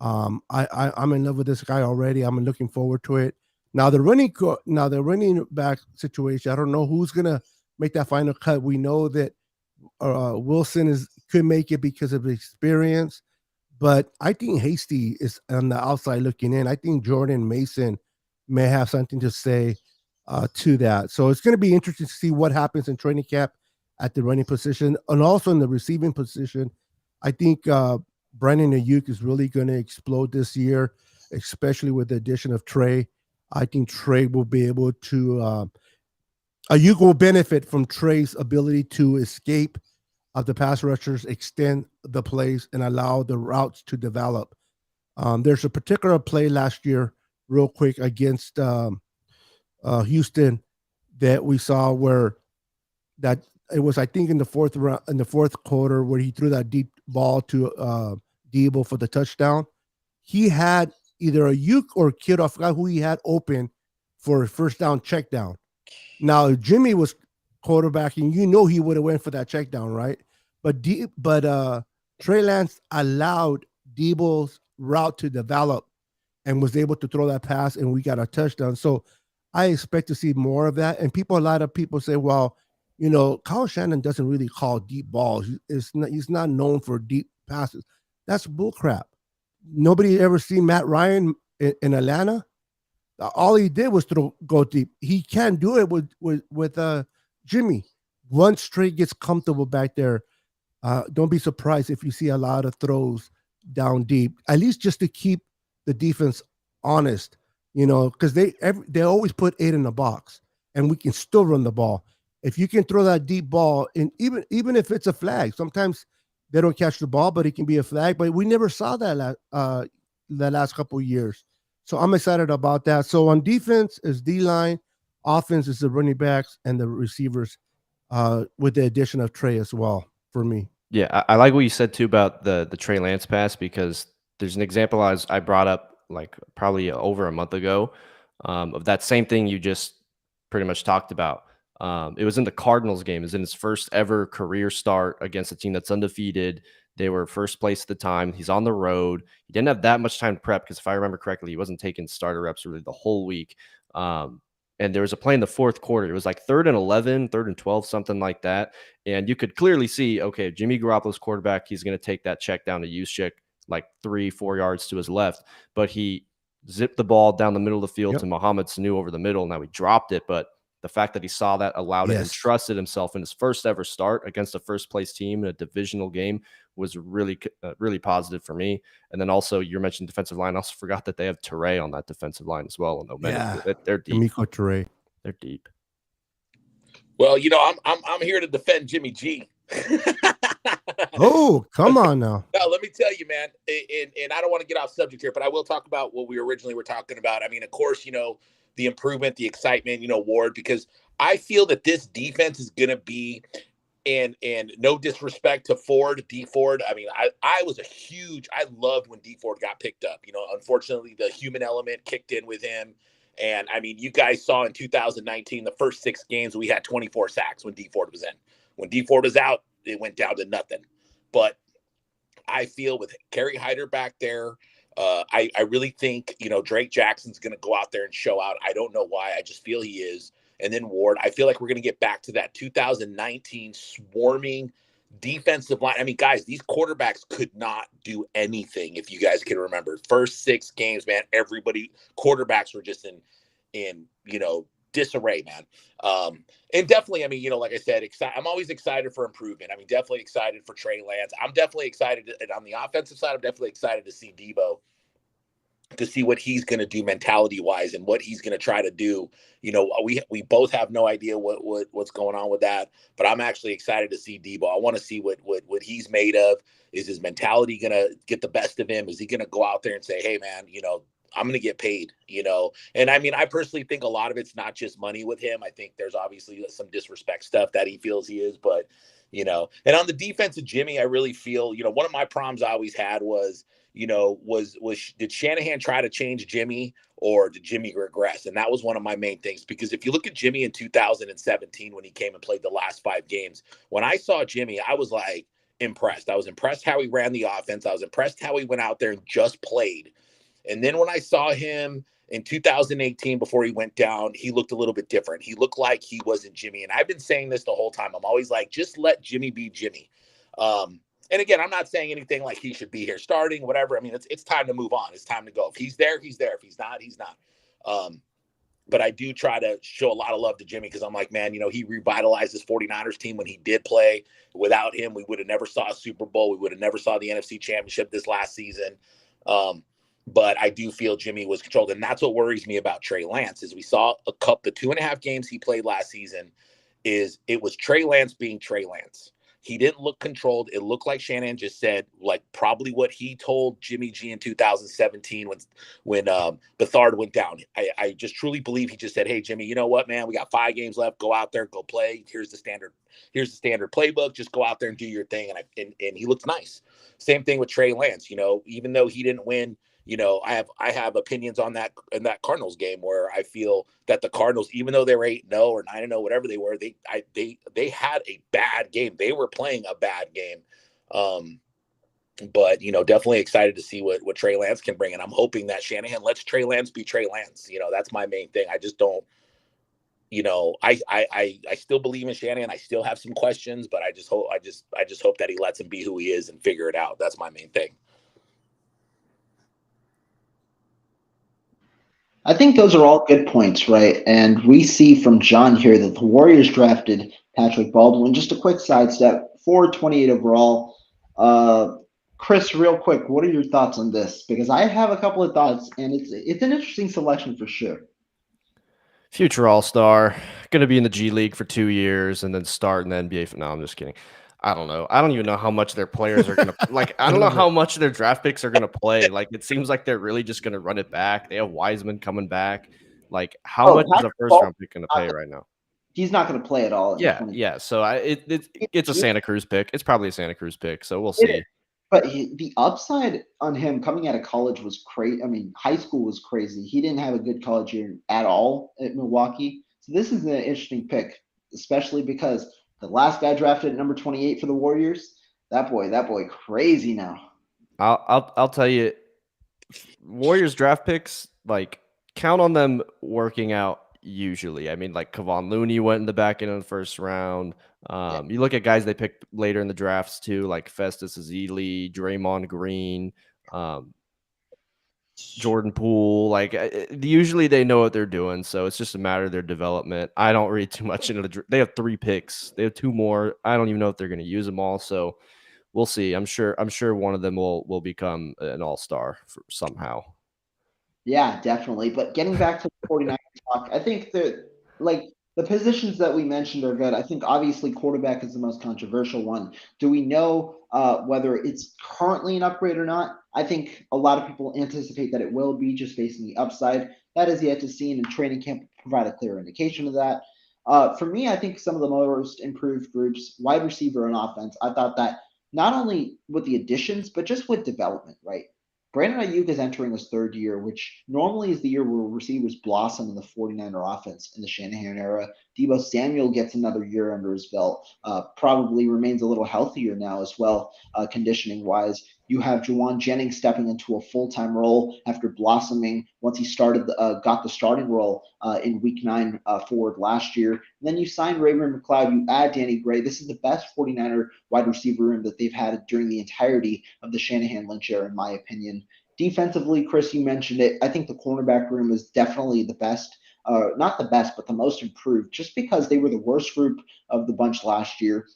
I'm in love with this guy already. I'm looking forward to it. Now the running back situation, I don't know who's going to make that final cut. We know that Wilson could make it because of experience, but I think Hasty is on the outside looking in. I think Jordan Mason may have something to say to that. So it's going to be interesting to see what happens in training camp at the running position and also in the receiving position. I think Brandon Ayuk is really going to explode this year, especially with the addition of Trey. I think Trey will be able to Ayuk will benefit from Trey's ability to escape of the pass rushers, extend the plays, and allow the routes to develop. There's a particular play last year, real quick, against Houston that we saw where that it was, I think, in the fourth quarter, where he threw that deep ball to Debo for the touchdown. He had either Ayuk or Kittle, I forgot who he had open for a first down check down. Now, if Jimmy was quarterbacking, he would have went for that check down, right? But Trey Lance allowed Debo's route to develop and was able to throw that pass, and we got a touchdown. So I expect to see more of that. And a lot of people say, well, Kyle Shanahan doesn't really call deep balls. He's not known for deep passes. That's bullcrap. Nobody ever seen Matt Ryan in Atlanta. All he did was go deep. He can't do it with Jimmy. Once Trey gets comfortable back there, don't be surprised if you see a lot of throws down deep, at least just to keep the defense honest, because they always put 8 in the box, and we can still run the ball. If you can throw that deep ball, and even if it's a flag, sometimes they don't catch the ball, but it can be a flag. But we never saw that the last couple of years. So I'm excited about that. So on defense is D-line, offense is the running backs and the receivers, with the addition of Trey as well for me. Yeah, I like what you said too about the Trey Lance pass, because there's an example I brought up like probably over a month ago of that same thing you just pretty much talked about. It was in the Cardinals game. It was in his first ever career start against a team that's undefeated. They were first place at the time. He's on the road. He didn't have that much time to prep because if I remember correctly, he wasn't taking starter reps really the whole week. And there was a play in the fourth quarter. It was like 3rd and 11, 3rd and 12, something like that. And you could clearly see, okay, Jimmy Garoppolo's quarterback, he's going to take that check down to Juszczyk like 3-4 yards to his left. But the zipped the ball down the middle of the field Yep. to Mohamed Sanu over the middle. Now he dropped it, but the fact that he saw that allowed it and Yes. trusted himself in his first ever start against a first place team in a divisional game was really, really positive for me. And then also you mentioned defensive line. I also forgot that they have Toure on that defensive line as well. And they're deep. Kamiko Toure. They're deep. Well, I'm here to defend Jimmy G. Oh, come on now. No, let me tell you, man, and I don't want to get off subject here, but I will talk about what we originally were talking about. I mean, of course, the improvement, the excitement, Ward, because I feel that this defense is going to be, and no disrespect to D Ford. I mean, I loved when D Ford got picked up. Unfortunately, the human element kicked in with him. And I mean, you guys saw in 2019, the first 6 games, we had 24 sacks when D Ford was in. When D Ford was out, it went down to nothing. But I feel with Kerry Hyder back there, I really think, Drake Jackson's going to go out there and show out. I don't know why. I just feel he is. And then Ward, I feel like we're going to get back to that 2019 swarming defensive line. I mean, guys, these quarterbacks could not do anything. If you guys can remember, first 6 games, man, quarterbacks were just in disarray, man. And definitely, I mean, like I said, I'm always excited for improvement. I mean, definitely excited for Trey Lance. I'm definitely excited. And on the offensive side, I'm definitely excited to see Debo, to see what he's going to do mentality wise and what he's going to try to do. We both have no idea what's going on with that, but I'm actually excited to see Debo. I want to see what he's made of. Is his mentality going to get the best of him? Is he going to go out there and say, hey man, I'm going to get paid, And I mean, I personally think a lot of it's not just money with him. I think there's obviously some disrespect stuff that he feels he is, but and on the defense of Jimmy, I really feel, one of my problems I always had was, did Shanahan try to change Jimmy or did Jimmy regress? And that was one of my main things, because if you look at Jimmy in 2017, when he came and played the last 5 games, when I saw Jimmy, I was like impressed. I was impressed how he ran the offense. I was impressed how he went out there and just played. And then when I saw him in 2018, before he went down, he looked a little bit different. He looked like he wasn't Jimmy. And I've been saying this the whole time. I'm always like, just let Jimmy be Jimmy. And again, I'm not saying anything like he should be here starting, whatever. I mean, it's time to move on. It's time to go. If he's there, he's there. If he's not, he's not. But I do try to show a lot of love to Jimmy, because I'm like, man, he revitalized this 49ers team when he did play. Without him, we would have never saw a Super Bowl. We would have never saw the NFC Championship this last season. But I do feel Jimmy was controlled. And that's what worries me about Trey Lance, is we saw the 2.5 games he played last season, it was Trey Lance being Trey Lance. He didn't look controlled. It looked like Shanahan just said, like, probably what he told Jimmy G in 2017 when Bethard went down. I just truly believe he just said, hey, Jimmy, you know what, man? We got 5 games left. Go out there, go play. Here's the standard playbook. Just go out there and do your thing. And he looks nice. Same thing with Trey Lance. Even though he didn't win, I have opinions on that in that Cardinals game, where I feel that the Cardinals, even though they were 8-0 or 9-0, whatever they were, they had a bad game. They were playing a bad game. But definitely excited to see what Trey Lance can bring, and I'm hoping that Shanahan lets Trey Lance be Trey Lance. That's my main thing. I just don't. I still believe in Shanahan. I still have some questions, but I just hope that he lets him be who he is and figure it out. That's my main thing. I think those are all good points, right? And we see from John here that the Warriors drafted Patrick Baldwin. Just a quick sidestep, 428 overall. Chris, real quick, what are your thoughts on this? Because I have a couple of thoughts, and it's an interesting selection for sure. Future All-Star, going to be in the G League for 2 years and then start in the NBA. No, I'm just kidding. I don't know. I don't even know how much their players are going to like. I don't know how much their draft picks are going to play. Like, it seems like they're really just going to run it back. They have Wiseman coming back. Like, how much is a first-round pick going to pay right now? He's not going to play at all. Yeah. So it's a Santa Cruz pick. It's probably a Santa Cruz pick. So we'll see. But the upside on him coming out of college was crazy. I mean, high school was crazy. He didn't have a good college year at all at Milwaukee. So this is an interesting pick, especially because the last guy drafted at number 28 for the Warriors, that boy, crazy now. I'll tell you, Warriors draft picks, like, count on them working out usually. I mean, like, Kevon Looney went in the back end of the first round. You look at guys they picked later in the drafts too, like Festus Ezeli, Draymond Green. Jordan Poole. Like usually they know what they're doing, so it's just a matter of their development. I don't read too much into the. They have 3 picks. They have 2 more. I don't even know if they're going to use them all. So we'll see. I'm sure one of them will become an all-star somehow. Yeah, definitely. But getting back to the 49ers talk, I think that like the positions that we mentioned are good. I think obviously quarterback is the most controversial one. Do we know whether it's currently an upgrade or not? I think a lot of people anticipate that it will be just based on the upside. That is yet to see, and training camp provide a clear indication of that. For me, I think some of the most improved groups, wide receiver and offense, I thought that not only with the additions, but just with development, right? Brandon Ayuk is entering his 3rd year, which normally is the year where receivers blossom in the 49er offense in the Shanahan era. Deebo Samuel gets another year under his belt, probably remains a little healthier now as well, conditioning wise. You have Juwan Jennings stepping into a full-time role after blossoming once he got the starting role in Week 9 forward last year. And then you sign Raymond McLeod, you add Danny Gray. This is the best 49er wide receiver room that they've had during the entirety of the Shanahan Lynch era, in my opinion. Defensively, Chris, you mentioned it. I think the cornerback room is definitely the best. Not the best, but the most improved, just because they were the worst group of the bunch last year.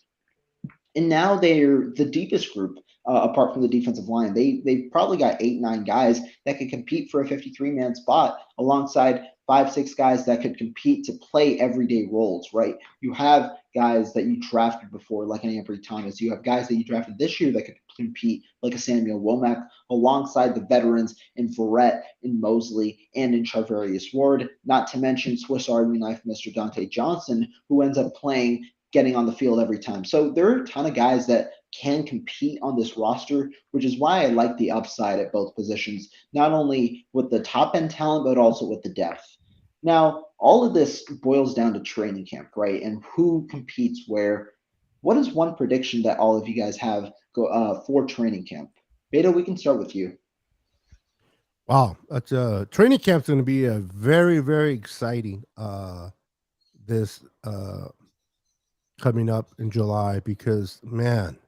And now they're the deepest group apart from the defensive line. They've probably got 8-9 guys that could compete for a 53-man spot alongside 5-6 guys that could compete to play everyday roles. Right? You have guys that you drafted before, like an Ambry Thomas. You have guys that you drafted this year that could compete, like a Samuel Womack, alongside the veterans in Verrett, in Mosley, and in Charvarius Ward. Not to mention Swiss Army knife Mr. Dante Johnson, who ends up getting on the field every time. So there are a ton of guys that can compete on this roster, which is why I like the upside at both positions, not only with the top end talent, but also with the depth. Now, all of this boils down to training camp, right? And who competes where. What is one prediction that all of you guys have for training camp? Beta, we can start with you. Wow, that's training camp's going to be a very, very exciting this coming up in July because man,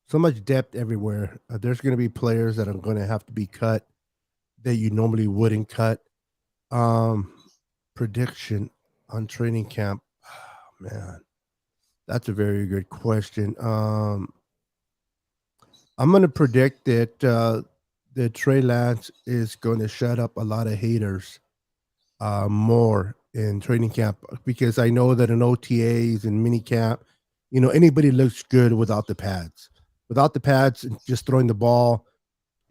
so much depth everywhere. There's going to be players that are going to have to be cut that you normally wouldn't cut. Prediction on training camp, man, that's a very good question. I'm going to predict that Trey Lance is going to shut up a lot of haters more in training camp because I know that in OTAs and mini camp, anybody looks good without the pads. Without the pads and just throwing the ball,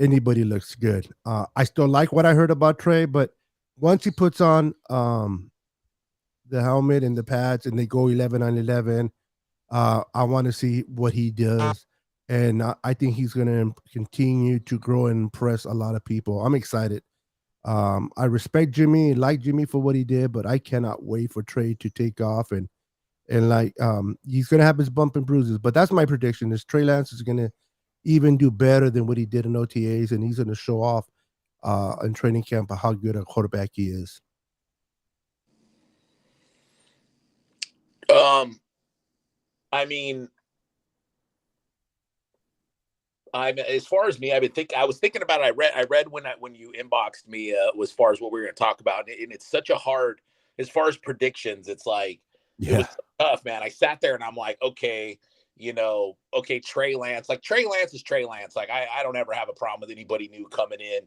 anybody looks good. I still like what I heard about Trey, but once he puts on the helmet and the pads and they go 11 on 11, I want to see what he does. And I think he's going to continue to grow and impress a lot of people. I'm excited. I respect Jimmy, like Jimmy for what he did, but I cannot wait for Trey to take off and he's gonna have his bump and bruises. But that's my prediction: is Trey Lance is gonna even do better than what he did in OTAs, and he's gonna show off in training camp how good a quarterback he is. As far as me, I was thinking about it. I read when you inboxed me as far as what we were going to talk about, and it's such a hard as far as predictions. It's like it was tough, man. I sat there and I'm like, okay, Trey Lance. Like Trey Lance is Trey Lance. Like I don't ever have a problem with anybody new coming in.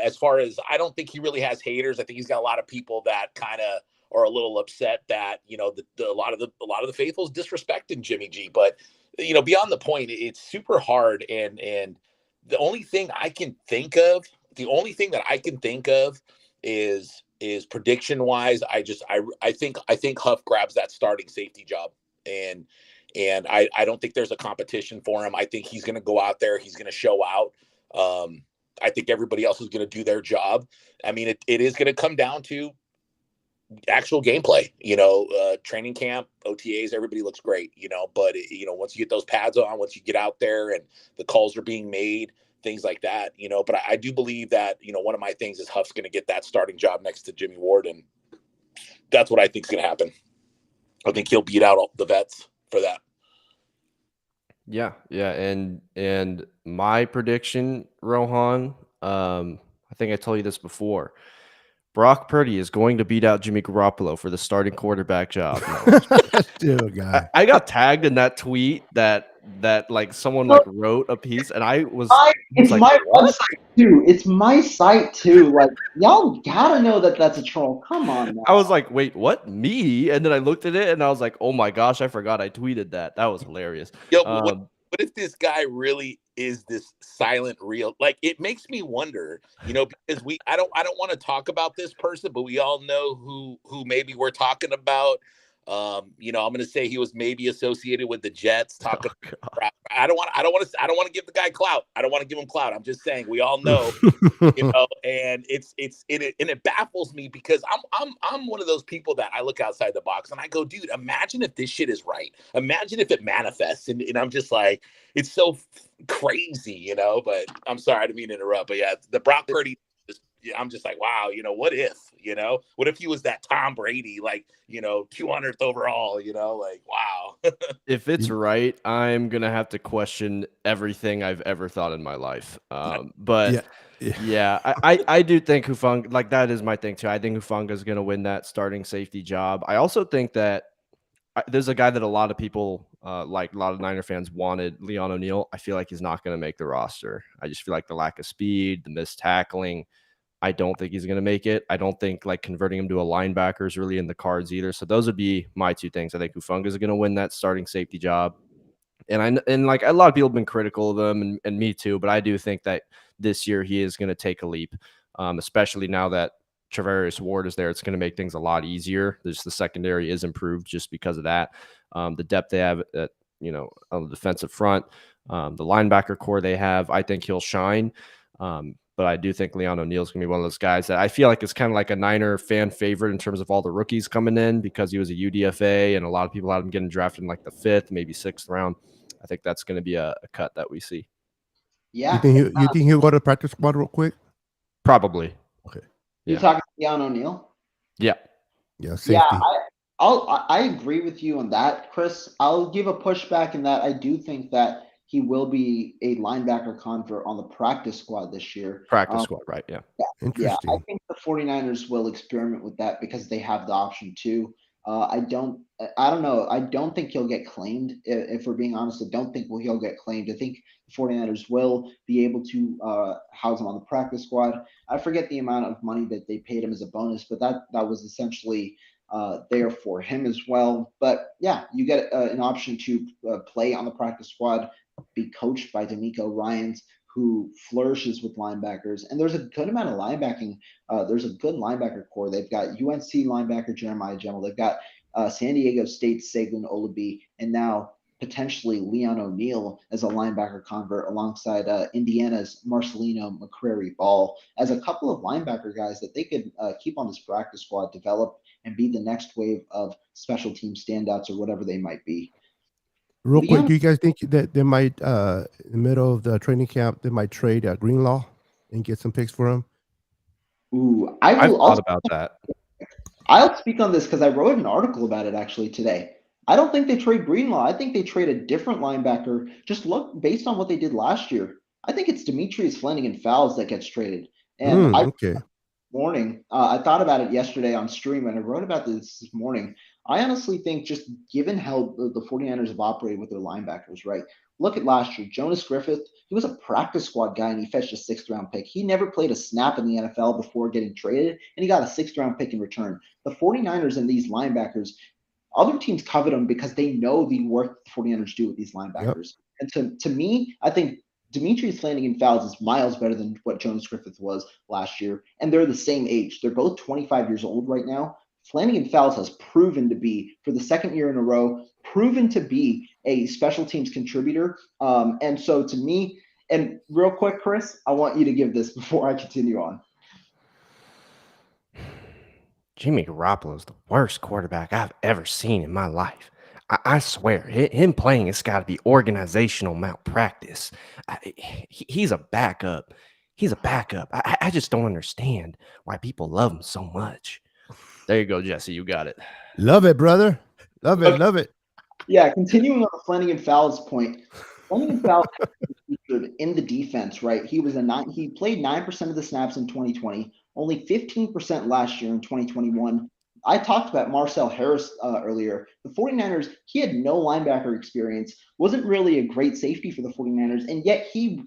As far as I don't think he really has haters. I think he's got a lot of people that kind of are a little upset that a lot of the faithfuls disrespecting Jimmy G, but. Beyond the point, it's super hard. And the only thing I can think of is prediction wise. I think Huff grabs that starting safety job. And I don't think there's a competition for him. I think he's going to go out there. He's going to show out. I think everybody else is going to do their job. I mean, it is going to come down to actual gameplay, training camp, OTAs, everybody looks great, but once you get those pads on, once you get out there and the calls are being made, things like that, but I do believe that, one of my things is Huff's going to get that starting job next to Jimmy Ward. And that's what I think is going to happen. I think he'll beat out all the vets for that. Yeah. And my prediction, Rohan, I I think I told you this before. Brock Purdy is going to beat out Jimmy Garoppolo for the starting quarterback job. No, Still, guy. I got tagged in that tweet that like someone like wrote a piece, and I was It's like, my what? website too. It's my site too. Like y'all gotta know that that's a troll. Come on, now. I was like, wait, what? Me? And then I looked at it and I was like, oh my gosh, I forgot I tweeted that. That was hilarious. Yo, what if this guy really is this silent real? Like, it makes me wonder, because I don't want to talk about this person, but we all know who maybe we're talking about. I'm going to say he was maybe associated with the Jets. I don't want to give the guy clout. I don't want to give him clout. I'm just saying we all know, and it baffles me because I'm one of those people that I look outside the box and I go, dude, imagine if this shit is right. Imagine if it manifests, and I'm just like, it's so crazy, but I'm sorry, I didn't mean to interrupt, but yeah, the Brock Purdy. I'm just like, wow, what if he was that Tom Brady, like, 200th overall, like, wow. If it's right, I'm going to have to question everything I've ever thought in my life. But yeah, I do think Hufanga, like, that is my thing too. I think Hufanga is going to win that starting safety job. I also think that there's a guy that a lot of people, like a lot of Niner fans wanted, Leon O'Neal. I feel like he's not going to make the roster. I just feel like the lack of speed, the missed tackling, I don't think he's going to make it. I don't think like converting him to a linebacker is really in the cards either. So those would be my two things. I think Hufanga is going to win that starting safety job. And like a lot of people have been critical of him and me too, but I do think that this year he is going to take a leap, especially now that Travarius Ward is there. It's going to make things a lot easier. The secondary is improved just because of that. The depth they have at, on the defensive front, the linebacker core they have, I think he'll shine. But I do think Leon O'Neal is going to be one of those guys that I feel like is kind of like a Niner fan favorite in terms of all the rookies coming in because he was a UDFA and a lot of people had him getting drafted in like the 5th, maybe 6th round. I think that's going to be a cut that we see. Yeah. You think he'll go to practice squad real quick? Probably. Okay. You talking Leon O'Neal? Yeah. Yeah. Safety. Yeah. I agree with you on that, Chris. I'll give a pushback in that I do think that he will be a linebacker convert on the practice squad this year. Practice squad, right? Yeah. Interesting. Yeah, I think the 49ers will experiment with that because they have the option too. I don't know. I don't think he'll get claimed. If we're being honest, I don't think he'll get claimed. I think the 49ers will be able to house him on the practice squad. I forget the amount of money that they paid him as a bonus, but that was essentially there for him as well. But yeah, you get an option to play on the practice squad, be coached by D'Amico Ryans, who flourishes with linebackers. And there's a good amount of linebacking. There's a good linebacker core. They've got UNC linebacker Jeremiah Gemmel. They've got San Diego State's Segun Olubi, and now potentially Leon O'Neal as a linebacker convert alongside Indiana's Marcelino McCrary Ball as a couple of linebacker guys that they could keep on this practice squad, develop, and be the next wave of special team standouts or whatever they might be. Real quick, do you guys think that they might, in the middle of the training camp, they might trade Greenlaw and get some picks for him? Ooh, I've thought about that. I'll speak on this because I wrote an article about it actually today. I don't think they trade Greenlaw. I think they trade a different linebacker. Just look based on what they did last year. I think it's Demetrius Flanagan-Fowles that gets traded. And morning, I thought about it yesterday on stream, and I wrote about this morning. I honestly think just given how the 49ers have operated with their linebackers, right? Look at last year. Jonas Griffith, he was a practice squad guy, and he fetched a 6th-round pick. He never played a snap in the NFL before getting traded, and he got a 6th-round pick in return. The 49ers and these linebackers, other teams covet them because they know the work the 49ers do with these linebackers. Yep. And to me, I think Demetrius Flanagan-Fowles is miles better than what Jonas Griffith was last year, and they're the same age. They're both 25 years old right now. Flanagan-Fowles has proven to be, for the 2nd year in a row, proven to be a special teams contributor. And so to me, and real quick, Chris, I want you to give this before I continue on. Jimmy Garoppolo is the worst quarterback I've ever seen in my life. I swear, him playing has got to be organizational malpractice. He's a backup. He's a backup. I just don't understand why people love him so much. There you go, Jesse. You got it. Love it, brother. Love it. Love it. Yeah, continuing on the Flanagan-Fowles point, Fleming Fowles featured in the defense, right? He played 9% of the snaps in 2020, only 15% last year in 2021. I talked about Marcel Harris earlier. The 49ers, he had no linebacker experience, wasn't really a great safety for the 49ers, and yet he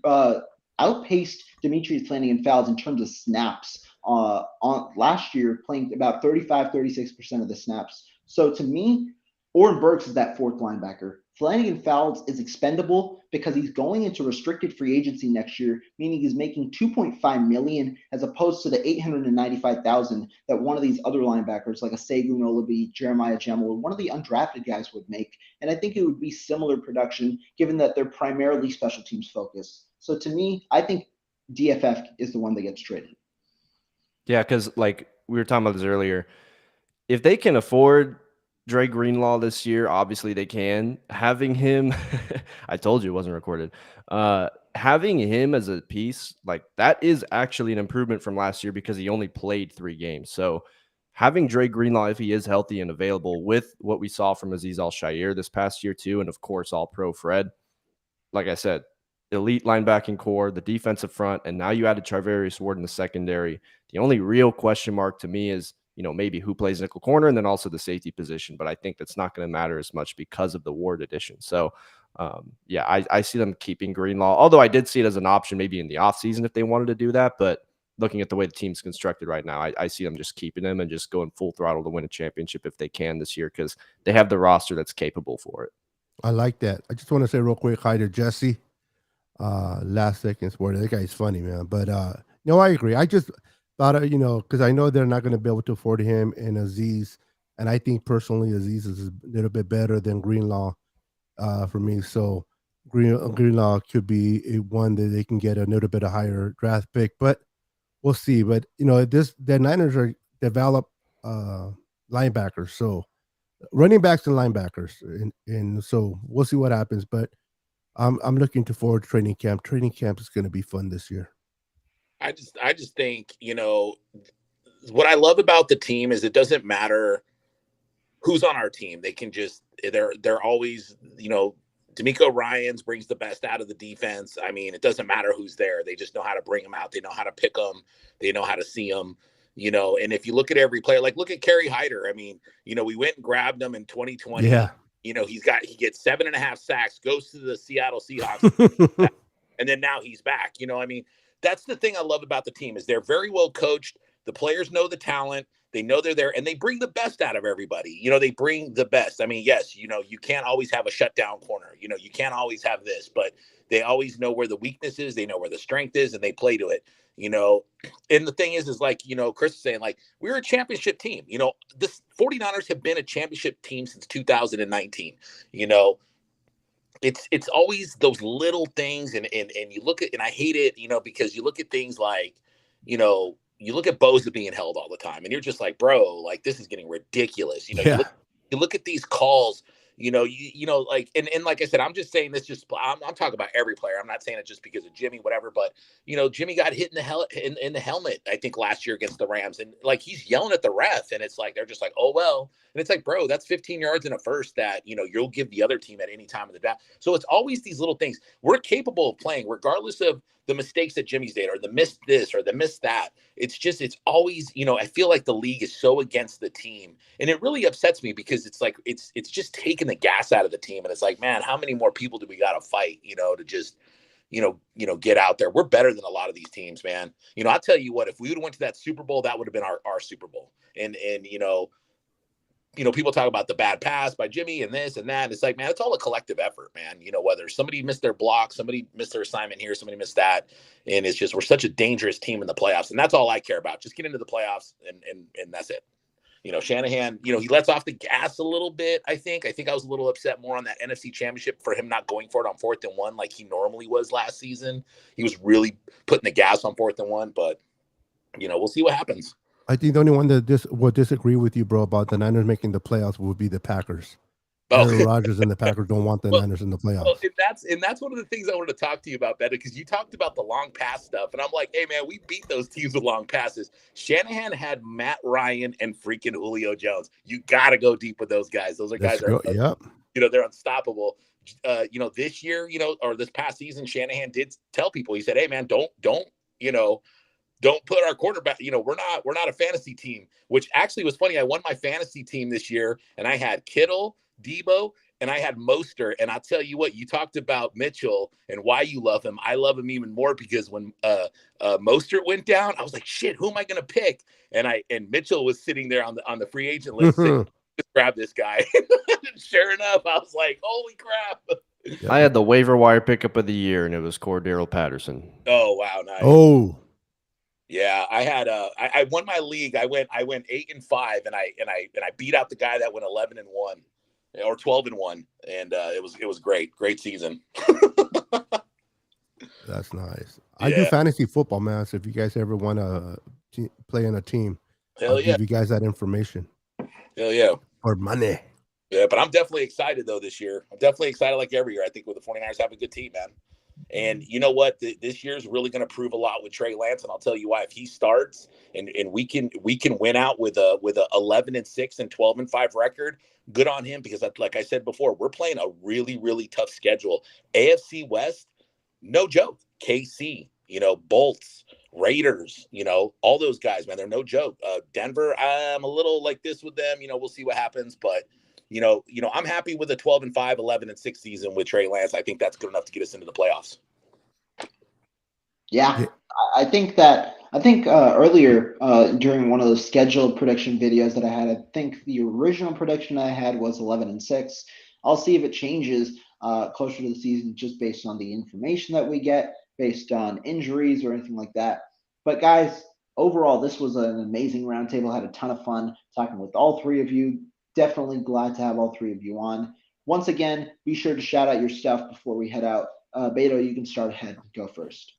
outpaced Demetrius Flannigan-Fowles in terms of snaps on last year, playing about 35-36% of the snaps. So to me, Oren Burks is that fourth linebacker. Flannigan-Fowles is expendable because he's going into restricted free agency next year, meaning he's making $2.5 million as opposed to the $895,000 that one of these other linebackers, like a Segun Olabi, Jeremiah Gemmel, one of the undrafted guys would make. And I think it would be similar production given that they're primarily special teams focused. So to me, I think DFF is the one that gets traded. Yeah, because like we were talking about this earlier, if they can afford Dre Greenlaw this year, obviously they can. Having him, I told you it wasn't recorded. Having him as a piece, like that is actually an improvement from last year because he only played 3 games. So having Dre Greenlaw, if he is healthy and available, with what we saw from Azeez Al-Shaair this past year too, and of course All-Pro Fred, like I said, elite linebacking core, the defensive front, and now you added Charvarius Ward in the secondary. The only real question mark to me is, maybe who plays nickel corner and then also the safety position. But I think that's not going to matter as much because of the Ward addition. So, I see them keeping Greenlaw, although I did see it as an option maybe in the offseason if they wanted to do that. But looking at the way the team's constructed right now, I see them just keeping him and just going full throttle to win a championship if they can this year because they have the roster that's capable for it. I like that. I just want to say real quick hi to Jesse. Last second sport. That guy's funny, man. But no, I agree. I just thought, because I know they're not going to be able to afford him and Azeez. And I think personally, Azeez is a little bit better than Greenlaw for me. So Greenlaw could be one that they can get a little bit of higher draft pick, but we'll see. But the Niners are develop linebackers, so running backs and linebackers, and so we'll see what happens. But I'm looking forward to training camp. Training camp is going to be fun this year. I just think, what I love about the team is it doesn't matter who's on our team. They can just, they're always, D'Amico Ryans brings the best out of the defense. I mean, it doesn't matter who's there. They just know how to bring them out. They know how to pick them. They know how to see them, and if you look at every player, like look at Kerry Hyder. I mean, we went and grabbed him in 2020. Yeah. He gets 7.5 sacks, goes to the Seattle Seahawks, and then now he's back. That's the thing I love about the team is they're very well coached. The players know the talent. They know they're there, and they bring the best out of everybody. They bring the best. I mean, yes, you can't always have a shutdown corner. You can't always have this, but they always know where the weakness is. They know where the strength is, and they play to it. And the thing is like, Chris is saying, like, we're a championship team. The 49ers have been a championship team since 2019. It's always those little things, and you look at, and I hate it, because you look at things like, you look at Bosa being held all the time, and you're just like, bro, like this is getting ridiculous. Yeah. You look at these calls, like, and like I said, I'm just saying this. I'm talking about every player. I'm not saying it just because of Jimmy, whatever. But Jimmy got hit in the helmet, I think last year against the Rams, and like he's yelling at the ref, and it's like they're just like, oh well, and it's like, bro, that's 15 yards in a first that you'll give the other team at any time of the draft. So it's always these little things. We're capable of playing regardless of the mistakes that Jimmy's made or the missed this or the missed that. It's always, I feel like the league is so against the team, and it really upsets me because it's like, it's just taking the gas out of the team. And it's like, man, how many more people do we got to fight, to just, get out there. We're better than a lot of these teams, man. I'll tell you what, if we would have went to that Super Bowl, that would have been our Super Bowl. And people talk about the bad pass by Jimmy and this and that. And it's like, man, it's all a collective effort, man. Whether somebody missed their block, somebody missed their assignment here, somebody missed that. And it's just, we're such a dangerous team in the playoffs. And that's all I care about. Just get into the playoffs and that's it. Shanahan, he lets off the gas a little bit. I think I was a little upset more on that NFC Championship for him not going for it on 4th and 1 like he normally was last season. He was really putting the gas on 4th and 1, but we'll see what happens. I think the only one that would disagree with you, bro, about the Niners making the playoffs would be the Packers. Aaron Rodgers and the Packers don't want the Niners in the playoffs. Well, and that's one of the things I wanted to talk to you about, Beto, because you talked about the long pass stuff, and I'm like, hey man, we beat those teams with long passes. Shanahan had Matt Ryan and freaking Julio Jones. You got to go deep with those guys. Those are guys that are, yep. They're unstoppable. this year, or this past season, Shanahan did tell people, he said, hey man, don't put our quarterback, we're not a fantasy team, which actually was funny. I won my fantasy team this year and I had Kittle, Debo, and I had Mostert. And I'll tell you what, you talked about Mitchell and why you love him. I love him even more because when Mostert went down, I was like, shit, who am I going to pick? And Mitchell was sitting there on the free agent list. Just grab this guy. Sure enough, I was like, holy crap. I had the waiver wire pickup of the year, and it was Cordero Patterson. Oh, wow. Nice. Oh, yeah, I had I won my league. I went 8-5, and I beat out the guy that went 11-1 or 12-1, and it was great season. that's nice. Yeah. I do fantasy football, man. So if you guys ever want to play in a team, I'll give you guys that information. Hell yeah. For money. Yeah, but I'm definitely excited though this year. I'm definitely excited like every year. I think with the 49ers have a good team, man. And you know what? This year is really going to prove a lot with Trey Lance, and I'll tell you why. If he starts and we can win out with a 11-6 and 12-5 record, good on him, because like I said before, we're playing a really, really tough schedule. AFC West, no joke. KC, Bolts, Raiders, all those guys, man, they're no joke. Denver, I'm a little like this with them. We'll see what happens, but I'm happy with a 12-5, 11-6 season with Trey Lance. I think that's good enough to get us into the playoffs. Yeah, I think earlier during one of those scheduled prediction videos that I had, I think the original prediction I had was 11-6. I'll see if it changes closer to the season, just based on the information that we get, based on injuries or anything like that. But guys, overall, this was an amazing roundtable. Had a ton of fun talking with all three of you. Definitely glad to have all three of you on. Once again, be sure to shout out your stuff before we head out. Beto, you can start ahead. Go first.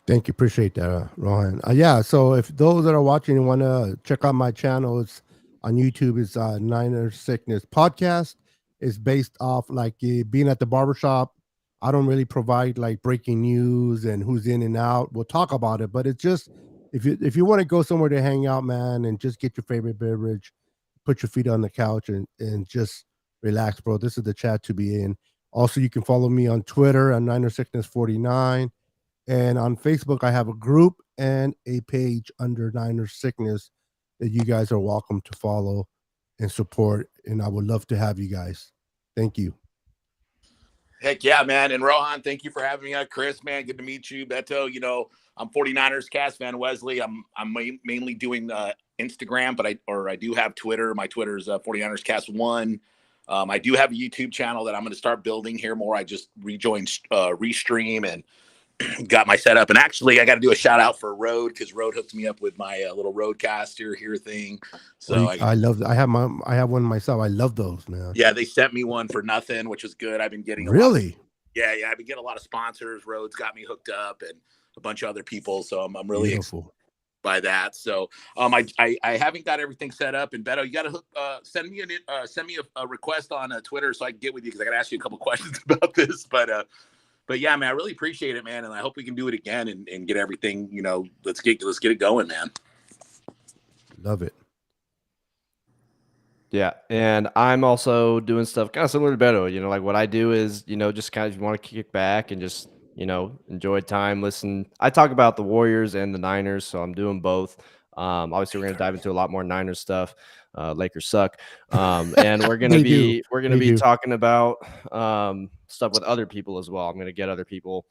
Thank you. Appreciate that, Rohan. Yeah, so if those that are watching want to check out my channel, it's on YouTube. It's Niner Sickness Podcast. It's based off like being at the barbershop. I don't really provide like breaking news and who's in and out. We'll talk about it, but it's just if you want to go somewhere to hang out, man, and just get your favorite beverage, put your feet on the couch and just relax, bro. This is the chat to be in. Also, you can follow me on Twitter at Niner Sickness 49. And on Facebook, I have a group and a page under Niner Sickness that you guys are welcome to follow and support. And I would love to have you guys. Thank you. Heck yeah, man. And Rohan, thank you for having me on. Chris, man, good to meet you. Beto, I'm 49ers cast, Van Wesley. I'm mainly doing Instagram, but I do have Twitter. My Twitter is 49ers cast 1. I do have a YouTube channel that I'm going to start building here more. I just rejoined Restream and got my setup. And actually, I got to do a shout out for Rode, because Rode hooked me up with my little Rodecaster here thing. So I love. I have one myself. I love those, man. Yeah, they sent me one for nothing, which was good. I've been getting really. I've been getting a lot of sponsors. Rode's got me hooked up, and a bunch of other people. So I'm really excited by that. So I haven't got everything set up. And Beto, you got to send me a request on Twitter so I can get with you, because I got to ask you a couple questions about this. But yeah, man, I really appreciate it, man, and I hope we can do it again and get everything. Let's get it going, man. Love it. Yeah, and I'm also doing stuff kind of similar to Beto. Like what I do is, just kind of want to kick back and just, enjoy time, listen. I talk about the Warriors and the Niners, so I'm doing both. Obviously, we're going to dive into a lot more Niners stuff. Lakers suck, and we're going to be talking about stuff with other people as well. I'm going to get other people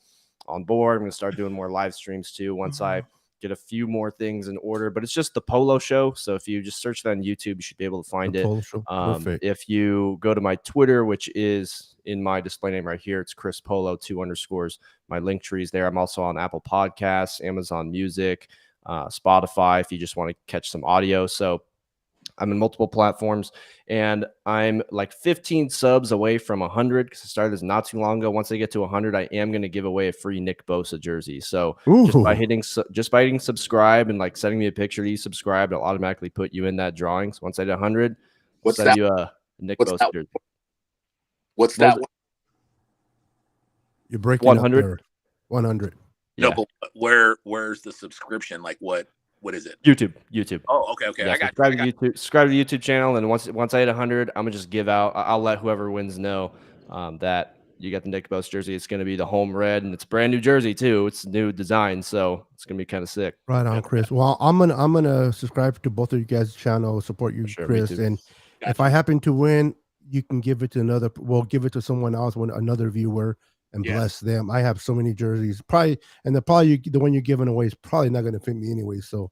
on board. I'm going to start doing more live streams too once I get a few more things in order. But it's just the Polo Show. So if you just search that on YouTube, you should be able to find it. Perfect. If you go to my Twitter, which is in my display name right here, it's Chris Polo 2_. My link tree is there. I'm also on Apple Podcasts, Amazon Music, Spotify, if you just want to catch some audio. So I'm in multiple platforms, and I'm like 15 subs away from 100, because I started this not too long ago. Once I get to 100, I am going to give away a free Nick Bosa jersey. So just by hitting subscribe and like sending me a picture that you subscribed, it'll automatically put you in that drawing. So once I hit 100, I'll send you a Nick Bosa jersey. What's that? You're breaking 100. up there. 100. No, but where's the subscription? Like what is it? YouTube. Oh, okay. Yeah, subscribe to the YouTube channel, and once I hit 100, I'm gonna just give out. I'll let whoever wins know that you got the Nick Bosa jersey. It's going to be the home red, and it's brand new jersey too. It's new design, so it's going to be kind of sick. Right on, Chris. Well, I'm gonna subscribe to both of you guys' channel, support you, Sure, me Chris, too. and Gotcha. if I happen to win, you can give it to another. We'll give it to someone else, another viewer, and Yes. bless them. I have so many jerseys, probably, and the one you're giving away is probably not gonna fit me anyway. So,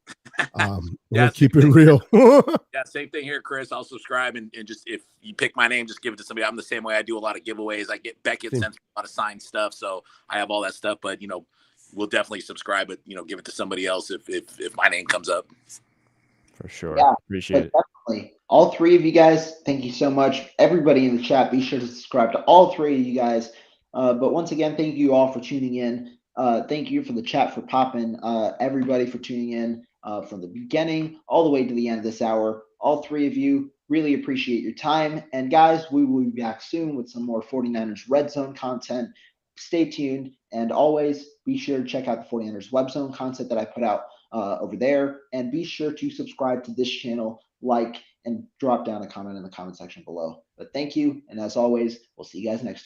we'll keep it real. Yeah, same thing here, Chris. I'll subscribe and just if you pick my name, just give it to somebody. I'm the same way. I do a lot of giveaways. I get Beckett sends a lot of signed stuff, so I have all that stuff. But we'll definitely subscribe, but give it to somebody else if my name comes up. For sure. Yeah, Appreciate it. Definitely. All three of you guys, thank you so much. Everybody in the chat, be sure to subscribe to all three of you guys. But once again, thank you all for tuning in. Thank you for the chat for popping. Everybody for tuning in from the beginning all the way to the end of this hour. All three of you, really appreciate your time. And guys, we will be back soon with some more 49ers Red Zone content. Stay tuned. And always be sure to check out the 49ers Web Zone content that I put out over there. And be sure to subscribe to this channel, like, and drop down a comment in the comment section below. But thank you. And as always, we'll see you guys next time.